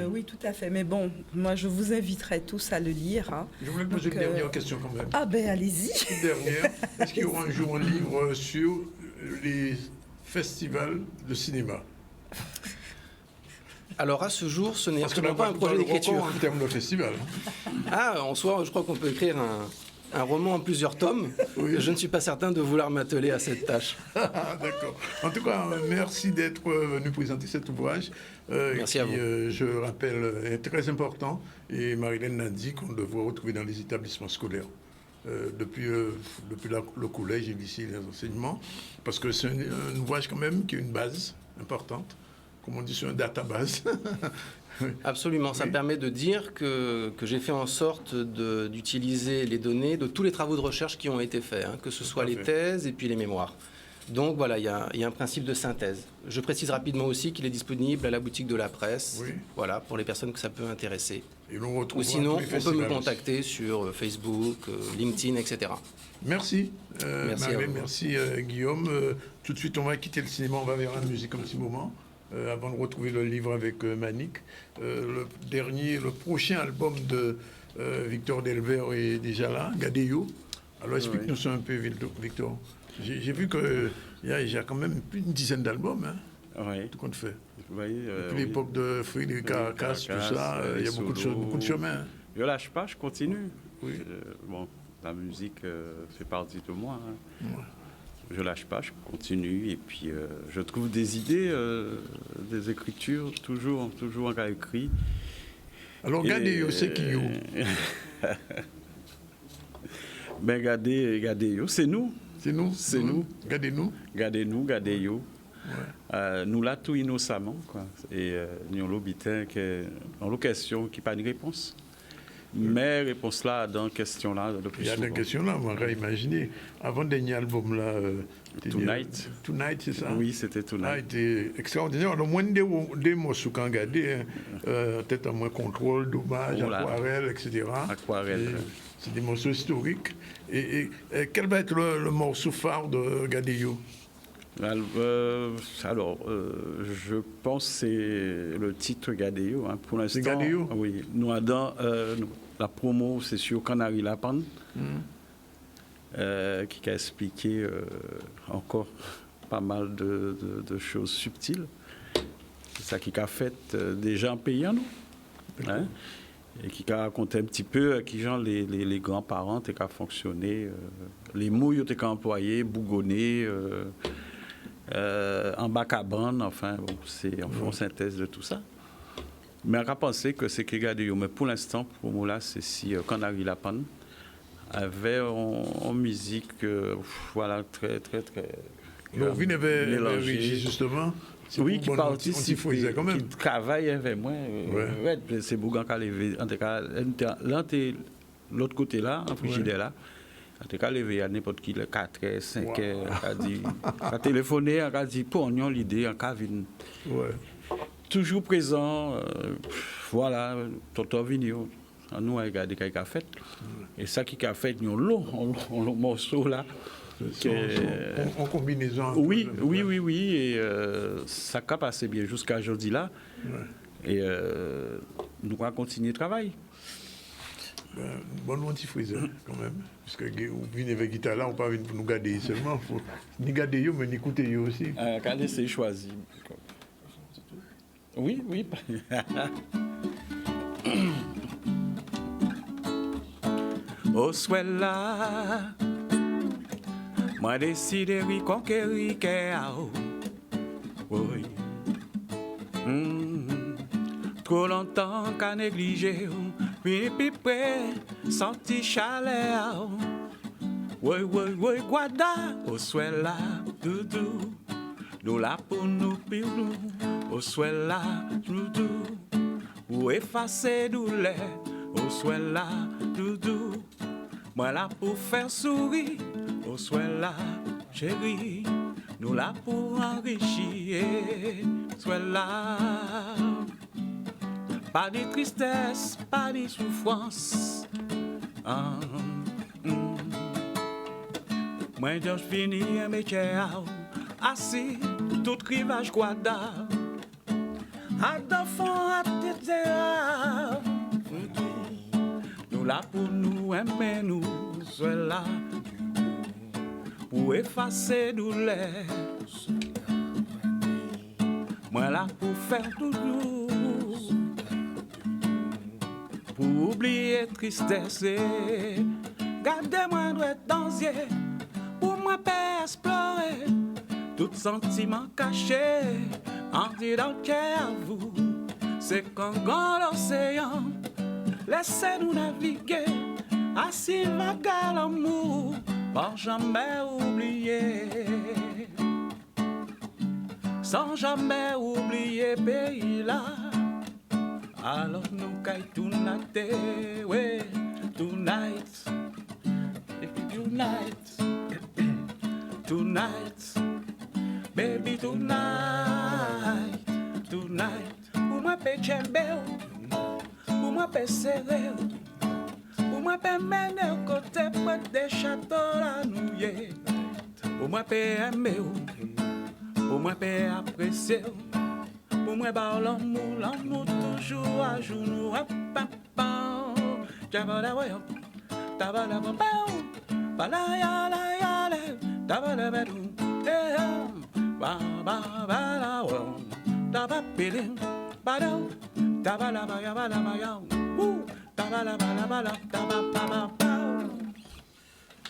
Oui, tout à fait. Mais bon, moi, je vous inviterai tous à le lire. Je voulais poser une dernière question quand même. Ah ben, allez-y. Une dernière. Est-ce qu'il y aura un jour un livre sur les festivals de cinéma? Alors à ce jour, ce n'est absolument pas un projet d'écriture. En termes de festival. En soi, je crois qu'on peut écrire un roman en plusieurs tomes. Je ne suis pas certain de vouloir m'atteler à cette tâche. D'accord. En tout cas, merci d'être venu présenter cet ouvrage. Merci à vous. Je rappelle, est très important. Et Marilène l'a dit qu'on devrait retrouver dans les établissements scolaires. Depuis le collège et lycée, les enseignements. Parce que c'est un ouvrage quand même qui a une base importante. Comme on dit, c'est un database. Absolument, ça me permet de dire que j'ai fait en sorte d'utiliser les données de tous les travaux de recherche qui ont été faits, hein, que ce soit les thèses et puis les mémoires. Donc voilà, il y a un principe de synthèse. Je précise rapidement aussi qu'il est disponible à la boutique de la presse, voilà, pour les personnes que ça peut intéresser. Et l'on ou sinon, on peut me contacter sur Facebook, LinkedIn, etc. Merci, merci, Marilène, merci Guillaume. Tout de suite, on va quitter le cinéma, on va vers la musique un petit moment. Avant de retrouver le livre avec Manick. Le prochain album de Victor Delvert est déjà là, Gadeyo. Alors explique-nous ça un peu, Victor. J'ai vu qu'il y a quand même plus d'une dizaine d'albums, hein, tout compte fait. Depuis l'époque de Frédéric Caracas, tout ça, il y a beaucoup de choses, beaucoup de chemins. Je lâche pas, je continue. Bon, la musique fait partie de moi. Hein. Je lâche pas, je continue et puis je trouve des idées, des écritures, toujours en écrit. Alors, Gadeyo, c'est qui yo? Ben, Gadeyo, c'est nous. C'est nous? C'est nous. Gardez-nous? Gardez-nous, Gadeyo. Nous là tout innocemment, quoi. Et nous l'habitant dans la question qui n'a pas de réponse. Mais réponse là, dans question là, le plus souvent. Il y a des questions là, on va imaginer. Avant le dernier album là, Tonight. Tonight, c'est ça? Oui, c'était Tonight. C'était extraordinaire. Le moins des morceaux qu'on regardait, peut-être à moins contrôle, dommage, aquarelle, etc. Aquarelle. C'est des morceaux historiques. Et quel va être le morceau phare de Gadeyo? Alors, je pense que c'est le titre Gadeyo. Hein. Pour l'instant, c'est Gadeyo? Oui. Nous, la promo, c'est sur Canary Lapan, qui a expliqué encore pas mal de choses subtiles. C'est ça qui a fait déjà un pays en nous. Hein? Et qui a raconté un petit peu qui genre les grands-parents qui ont fonctionné, les mouilles qui ont employé, bougonné. En bac à bande, enfin, bon, c'est en fond synthèse de tout ça. Mais on a pensé que c'est Gadeyo. Mais pour l'instant, pour moi, là, c'est si Canary Lapan avait en musique, voilà, très. Donc, vous n'avez régi justement? Oui, qui participe, qui travaille avec moi. C'est Bougan qui a levé. En tout cas, l'autre côté là, en frigidaire là. En tout cas, levé à n'importe qui, 4 h, 5 h, a téléphoné, a dit, pour nous, l'idée, en cabine. Toujours présent, voilà, Toto Vigno, nous, on a regardé ce qu'il a fait. Et ça qui a fait, nous, le morceau là. En combinaison. Oui, et ça a passé bien jusqu'à aujourd'hui là. Et nous allons continuer le travail. Bon antifreeze quand même, parce que vous venez avec guitare là, on pas venir pour nous garder seulement, faut ni garder yo mais ni écouter yo aussi. Regardez, c'est choisi. Oui. Au soit là, moi décidé de conquérir Kéao. Oui. Trop longtemps qu'à négliger. Puis près, senti chaleur. Oui, guada, au soit là, doudou. Nous là pour nous, puis nous, au soit là, doudou. Ou effacer douleur, au soit là, doudou. Moi là pour faire sourire, au soit là, chérie. Nous là pour enrichir, soit là. Pas de tristesse, pas de souffrance. Moi, je finis un métier assis, tout rivage guada. À d'enfants, à tête nous là pour nous aimer, nous sommes là pour effacer douleur. Moi là pour faire toujours. Pour oublier tristesse, Gardez-moi doit danser, pour moi pas explorer, tout sentiment caché, en disant à vous, c'est qu'en grand l'océan, laissez-nous naviguer, assis vague à l'amour, sans jamais oublier, sans jamais oublier pays là. Alors nous caille tonight, ouais, tonight, tonight, tonight, baby tonight, tonight. Pour moi pe tchembeo, pour moi pe serré, pour moi pe mener au côté près des châteaux la nouille, pour moi pe aimer, pour moi pe apprécier. Pour moi, l'amour toujours à genoux.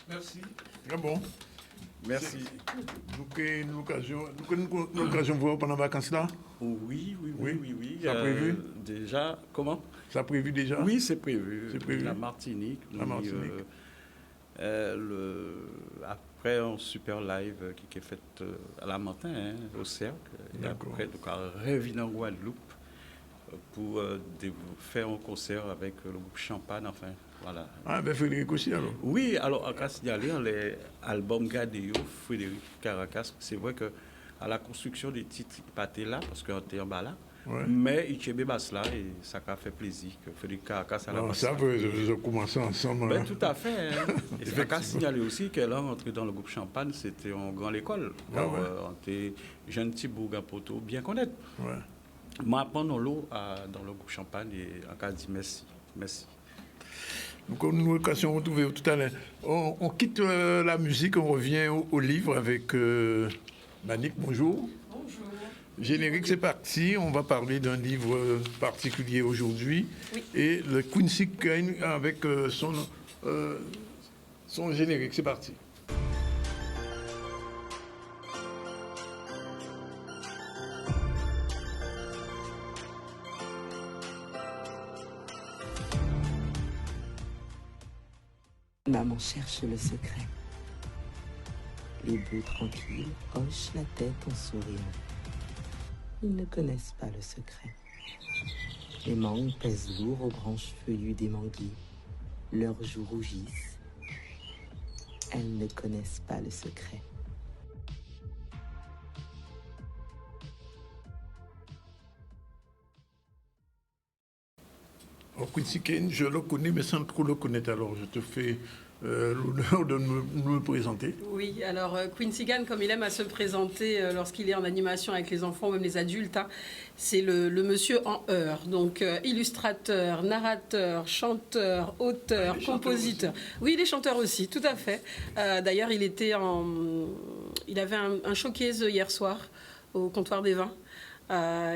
Merci. Très bon. Merci. Nous avons l'occasion de voir pendant les vacances là? Oui. Ça prévu? Déjà, comment? Ça prévu déjà? Oui, c'est prévu. C'est prévu. La Martinique. La Martinique. Après un super live qui est fait à la matin, au cercle. Et après, donc, revenir en Guadeloupe pour faire un concert avec le groupe Champagne, enfin, voilà. Ah, ben Frédéric aussi, alors? Oui, alors, on va signaler les albums Gadeo, Frédéric Caracas. C'est vrai que à la construction des titres, il pas là, parce qu'on était en bas là. Ouais. Mais il y a là et ça a fait plaisir que Frédéric Caracas à la base. Ça, vous avez commencé ensemble. Ben, tout à fait. Hein. Et ça a signalé aussi qu'elle est entrée dans le groupe Champagne, c'était en grande école. On était jeune petit bourg-à-poto, bien connaître. Ouais. Moi, pendant l'eau dans le groupe Champagne, et on a dit merci. Merci. Donc, nous avons l'occasion de retrouver tout à l'heure. On quitte la musique, on revient au livre avec Manik. Bonjour. Bonjour. Générique, c'est parti. On va parler d'un livre particulier aujourd'hui. Oui. Et le Quincy Keane avec son générique. C'est parti. Maman cherche le secret. Les bœufs tranquilles hochent la tête en souriant. Ils ne connaissent pas le secret. Les mangues pèsent lourd aux branches feuillues des manguiers. Leurs joues rougissent. Elles ne connaissent pas le secret. Quincy Keane, je le connais, mais sans trop le connaître. Alors, je te fais l'honneur de me présenter. Oui, alors Quincy Keane, comme il aime à se présenter lorsqu'il est en animation avec les enfants ou même les adultes, hein, c'est le monsieur en heure. Donc, illustrateur, narrateur, chanteur, auteur, compositeur. Oui, il est chanteur aussi, tout à fait. D'ailleurs, il avait un showcase hier soir au comptoir des vins.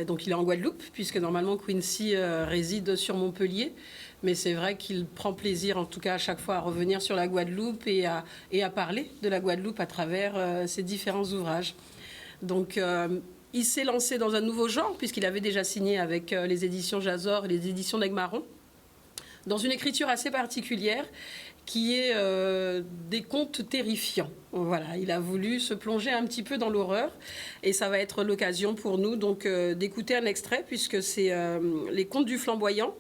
Donc il est en Guadeloupe, puisque normalement Quincy réside sur Montpellier. Mais c'est vrai qu'il prend plaisir, en tout cas à chaque fois, à revenir sur la Guadeloupe et à parler de la Guadeloupe à travers ses différents ouvrages. Donc il s'est lancé dans un nouveau genre, puisqu'il avait déjà signé avec les éditions Jazor et les éditions d'Aigmaron, dans une écriture assez particulière, qui est des contes terrifiants. Voilà, il a voulu se plonger un petit peu dans l'horreur et ça va être l'occasion pour nous donc d'écouter un extrait puisque c'est les contes du flamboyant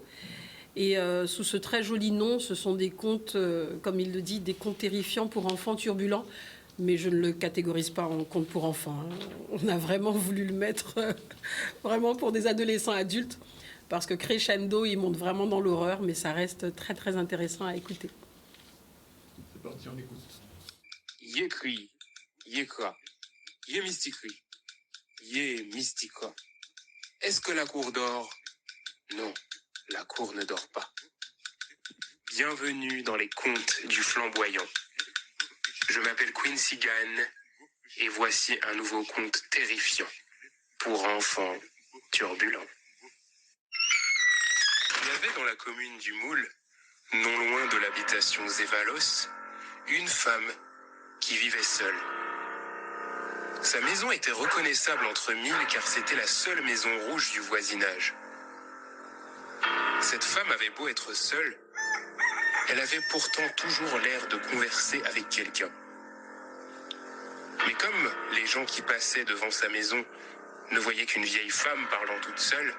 et sous ce très joli nom, ce sont des contes, comme il le dit, des contes terrifiants pour enfants turbulents. Mais je ne le catégorise pas en conte pour enfants. Hein. On a vraiment voulu le mettre vraiment pour des adolescents adultes parce que crescendo, il monte vraiment dans l'horreur, mais ça reste très très intéressant à écouter. C'est parti, on écoute. Yécri, yécra, yé mysticri, yé mystica. Est-ce que la cour dort? Non, la cour ne dort pas. Bienvenue dans les contes du flamboyant. Je m'appelle Quincy Keane et voici un nouveau conte terrifiant pour enfants turbulents. Il y avait dans la commune du Moule non loin de l'habitation Zévalos, une femme qui vivait seule. Sa maison était reconnaissable entre mille car c'était la seule maison rouge du voisinage. Cette femme avait beau être seule, elle avait pourtant toujours l'air de converser avec quelqu'un. Mais comme les gens qui passaient devant sa maison ne voyaient qu'une vieille femme parlant toute seule,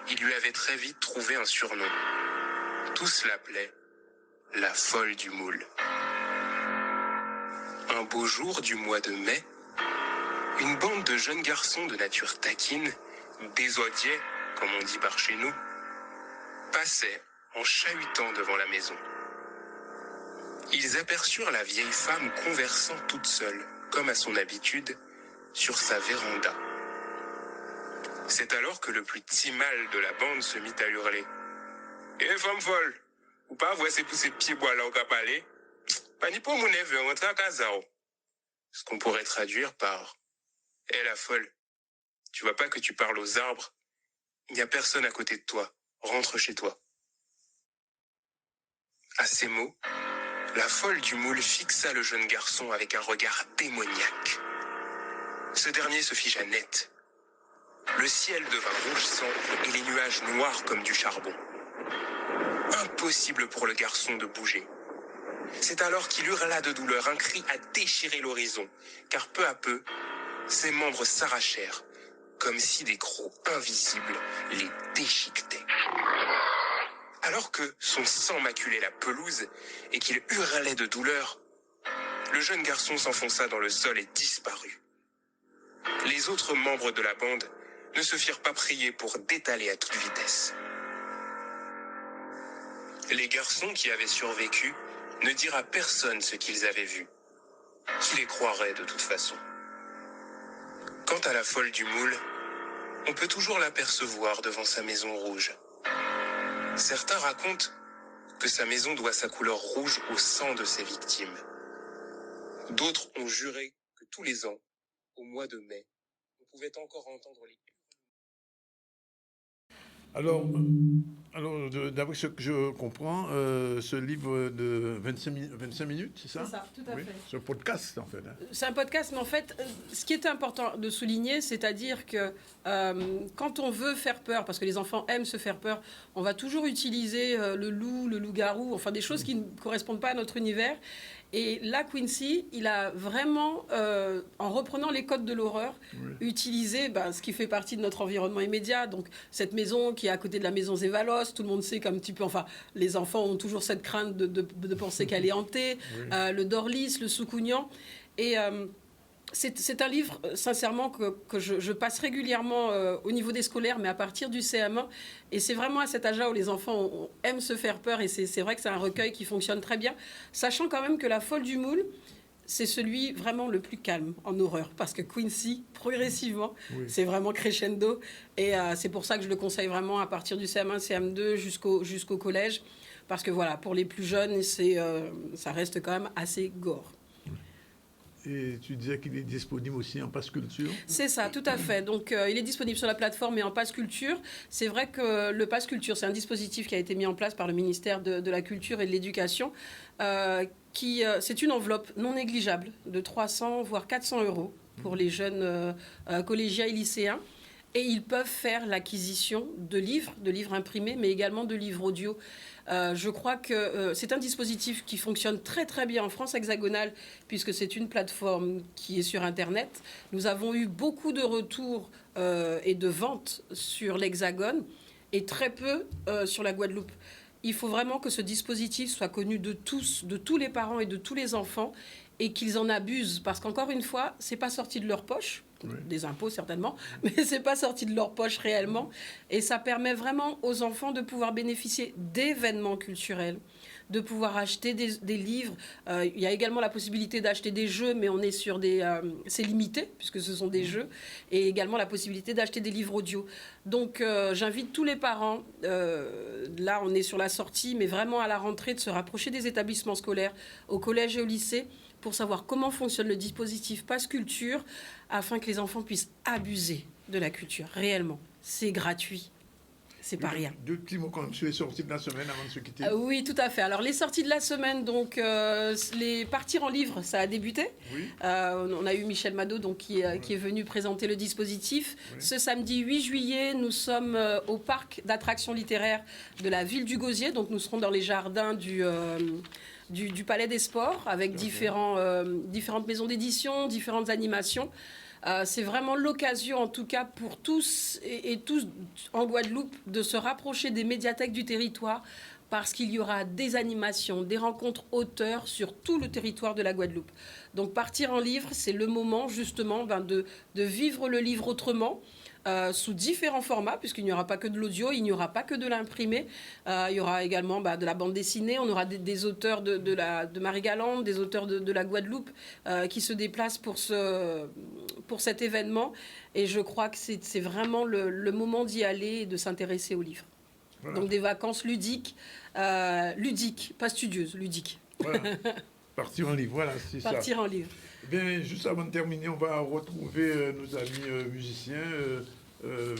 il lui avait très vite trouvé un surnom. Tous l'appelaient la folle du moule. Un beau jour du mois de mai, une bande de jeunes garçons de nature taquine, désodiés, comme on dit par chez nous, passaient en chahutant devant la maison. Ils aperçurent la vieille femme conversant toute seule, comme à son habitude, sur sa véranda. C'est alors que le plus petit mâle de la bande se mit à hurler. « Eh, femme folle, ou pas voir pour ces pieds bois là au capalé? Pas ni pour mon neveu, rentrer à Kazao. » Ce qu'on pourrait traduire par « Eh, la folle, tu vois pas que tu parles aux arbres? Il n'y a personne à côté de toi. Rentre chez toi. » À ces mots, la folle du moule fixa le jeune garçon avec un regard démoniaque. Ce dernier se figea net. Le ciel devint rouge sang et les nuages noirs comme du charbon. Impossible pour le garçon de bouger. C'est alors qu'il hurla de douleur, un cri à déchirer l'horizon, car peu à peu, ses membres s'arrachèrent, comme si des crocs invisibles les déchiquetaient. Alors que son sang maculait la pelouse et qu'il hurlait de douleur, le jeune garçon s'enfonça dans le sol et disparut. Les autres membres de la bande ne se firent pas prier pour détaler à toute vitesse. Les garçons qui avaient survécu ne dirent à personne ce qu'ils avaient vu. Qui les croirait de toute façon? Quant à la folle du moule, on peut toujours l'apercevoir devant sa maison rouge. Certains racontent que sa maison doit sa couleur rouge au sang de ses victimes. D'autres ont juré que tous les ans, au mois de mai, on pouvait encore entendre les... Alors, d'après ce que je comprends, ce livre de 25 minutes, c'est ça? C'est ça, tout à fait. C'est un podcast, en fait. Hein. C'est un podcast, mais en fait, ce qui est important de souligner, c'est-à-dire que quand on veut faire peur, parce que les enfants aiment se faire peur, on va toujours utiliser le loup, le loup-garou, enfin des choses qui ne correspondent pas à notre univers. Et là, Quincy, il a vraiment, en reprenant les codes de l'horreur, utilisé ce qui fait partie de notre environnement immédiat. Donc, cette maison qui est à côté de la maison Zévalos, tout le monde sait qu'un petit peu... Enfin, les enfants ont toujours cette crainte de penser qu'elle est hantée. Le Dorlis, le Soukounian. Et c'est un livre, sincèrement, que je passe régulièrement au niveau des scolaires, mais à partir du CM1. Et c'est vraiment à cet âge-là où les enfants aiment se faire peur. Et c'est vrai que c'est un recueil qui fonctionne très bien. Sachant quand même que La folle du moule, c'est celui vraiment le plus calme en horreur. Parce que Quincy, progressivement, c'est vraiment crescendo. Et c'est pour ça que je le conseille vraiment à partir du CM1, CM2 jusqu'au collège. Parce que voilà, pour les plus jeunes, ça reste quand même assez gore. Et tu disais qu'il est disponible aussi en passe culture? C'est ça, tout à fait. Donc, il est disponible sur la plateforme et en passe culture. C'est vrai que le passe culture, c'est un dispositif qui a été mis en place par le ministère de la Culture et de l'Éducation. C'est une enveloppe non négligeable de 300 voire 400 € pour les jeunes collégiens et lycéens. Et ils peuvent faire l'acquisition de livres imprimés, mais également de livres audio. Je crois que c'est un dispositif qui fonctionne très très bien en France hexagonale, puisque c'est une plateforme qui est sur Internet. Nous avons eu beaucoup de retours et de ventes sur l'Hexagone et très peu sur la Guadeloupe. Il faut vraiment que ce dispositif soit connu de tous les parents et de tous les enfants, et qu'ils en abusent, parce qu'encore une fois, c'est pas sorti de leur poche, des impôts certainement, mais c'est pas sorti de leur poche réellement, et ça permet vraiment aux enfants de pouvoir bénéficier d'événements culturels, de pouvoir acheter des livres. Il y a également la possibilité d'acheter des jeux, mais on est sur c'est limité, puisque ce sont des jeux, et également la possibilité d'acheter des livres audio. Donc j'invite tous les parents, là on est sur la sortie, mais vraiment à la rentrée, de se rapprocher des établissements scolaires, au collège et au lycée, pour savoir comment fonctionne le dispositif Passe Culture, afin que les enfants puissent abuser de la culture, réellement. C'est gratuit. C'est pas rien. Deux petits mots quand même sur les sorties de la semaine avant de se quitter. Oui, tout à fait. Alors, les sorties de la semaine, donc, les partir en livre, ça a débuté. Oui. On a eu Michel Mado donc, qui est venu présenter le dispositif. Oui. Ce samedi 8 juillet, nous sommes au parc d'attractions littéraires de la ville du Gosier. Donc, nous serons dans les jardins du Palais des Sports avec différentes maisons d'édition, différentes animations. C'est vraiment l'occasion, en tout cas pour tous et tous en Guadeloupe, de se rapprocher des médiathèques du territoire parce qu'il y aura des animations, des rencontres auteurs sur tout le territoire de la Guadeloupe. Donc partir en livre, c'est le moment justement de vivre le livre autrement. Sous différents formats, puisqu'il n'y aura pas que de l'audio, il n'y aura pas que de l'imprimé, il y aura également de la bande dessinée, on aura des auteurs de Marie-Galante, des auteurs de la Guadeloupe qui se déplacent pour cet événement, et je crois que c'est vraiment le moment d'y aller et de s'intéresser aux livres. Voilà. Donc des vacances ludiques, pas studieuses, ludiques. Voilà. Partir en livre, voilà, c'est ça. Partir en livre. Bien, juste avant de terminer, on va retrouver nos amis musiciens.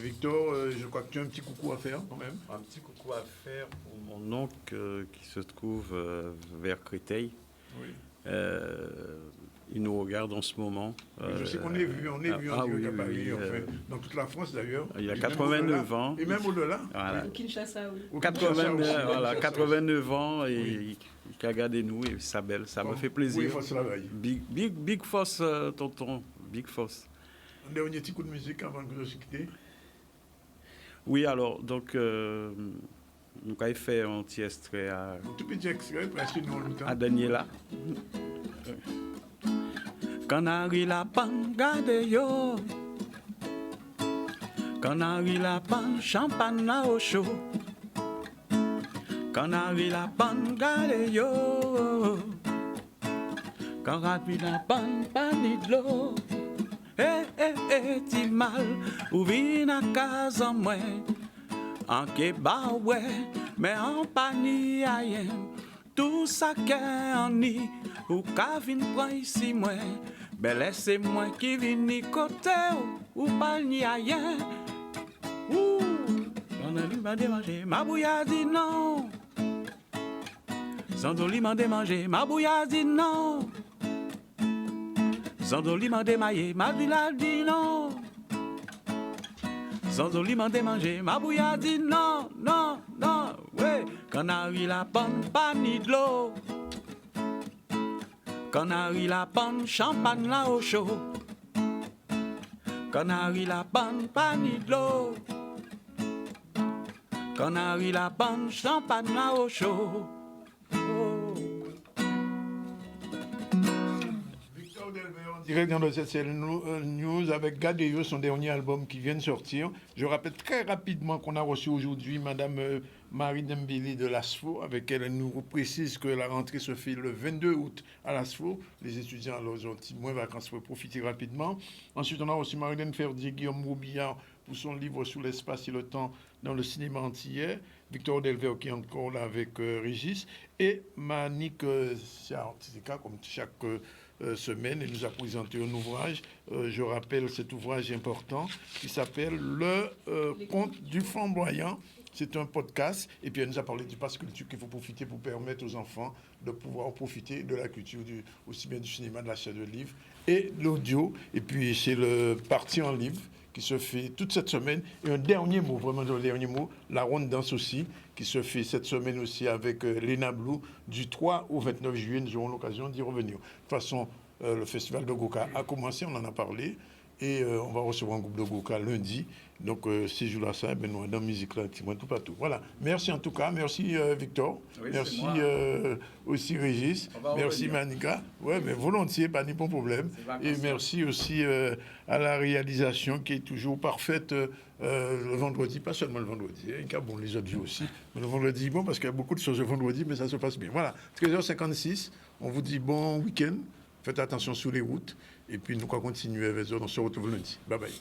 Victor, je crois que tu as un petit coucou à faire quand même. Un petit coucou à faire pour mon oncle qui se trouve vers Créteil. Oui. Il nous regarde en ce moment. Je sais qu'on est vu en direct à Paris, dans toute la France d'ailleurs. Il a 89 ans. Et même au-delà. Voilà. Au Kinshasa, oui. 89 ans et il a gardé nous et sa belle. Ça me fait plaisir. Oui, Big Force, tonton. Big Force. Un dernier petit coup de musique avant que je se quitte. Oui, alors, donc, nous avons fait un petit extrait à... Un tout petit extrait, presque nous en luttant. À Daniela. Canari la pan, gade yo. Canari la pan, champagne na au chaud. Canari la pan, gade yo. Canari la pan, pani de l'eau. Ti mal, ou vin à casa en moi. En keba ouais, mais en pani ayen. Tout ça qu'est en ni, ou ka vin prend ici moi. Ben laissez-moi qui vin ni côté ou pas ni ayen. Ouh, on a lui m'a démangé, ma bouilla dit non. Zandoli m'a démangé, ma bouilla dit non. Zandoli m'a démaillé, ma bouilla dit non. Zandoli m'a démangé, ma bouilla dit non, non, non, ouais. Canari la panne, pas ni de l'eau. Canari la panne, champagne là au chaud. Canari la panne, pas ni de l'eau. Canari la panne, champagne là au chaud. Direct dans le CCL News avec Gadeyo, son dernier album qui vient de sortir. Je rappelle très rapidement qu'on a reçu aujourd'hui Madame Marie Dembélé de l'ASFO, avec elle nous précise que la rentrée se fait le 22 août à l'ASFO. Les étudiants alors, ont moins vacances pour profiter rapidement. Ensuite, on a reçu Marilène Ferdier, Guillaume Roubillard pour son livre Sous l'espace et le temps dans le cinéma antillais. Victor Delvaux qui est encore là avec Régis. Et Manique Siartika, comme chaque semaine, elle nous a présenté un ouvrage. Je rappelle cet ouvrage important qui s'appelle Le Conte du Flamboyant. C'est un podcast. Et puis elle nous a parlé du pass culture qu'il faut profiter pour permettre aux enfants de pouvoir profiter de la culture, aussi bien du cinéma, de l'achat de livres et de l'audio. Et puis c'est le parti en livre qui se fait toute cette semaine. Et un dernier mot, vraiment le dernier mot, la ronde danse aussi, qui se fait cette semaine aussi avec Lena Blue, du 3 au 29 juillet. Nous aurons l'occasion d'y revenir. De toute façon, le festival de Goka a commencé, on en a parlé. Et on va recevoir un groupe de Goka lundi. Donc, ces jours-là, ça, Benoît, dans la musique, là, tout partout. Voilà. Merci en tout cas. Merci, Victor. Oui, merci aussi, Régis. Merci, Manika. Oui, mais volontiers, pas ni bon problème. Et merci aussi à la réalisation qui est toujours parfaite le vendredi, pas seulement le vendredi. Il y a bon, les autres jours aussi. Mais le vendredi, bon, parce qu'il y a beaucoup de choses le vendredi, mais ça se passe bien. Voilà. 13h56. On vous dit bon week-end. Faites attention sur les routes. Et puis, nous allons continuer avec eux. On se retrouve lundi. Bye bye.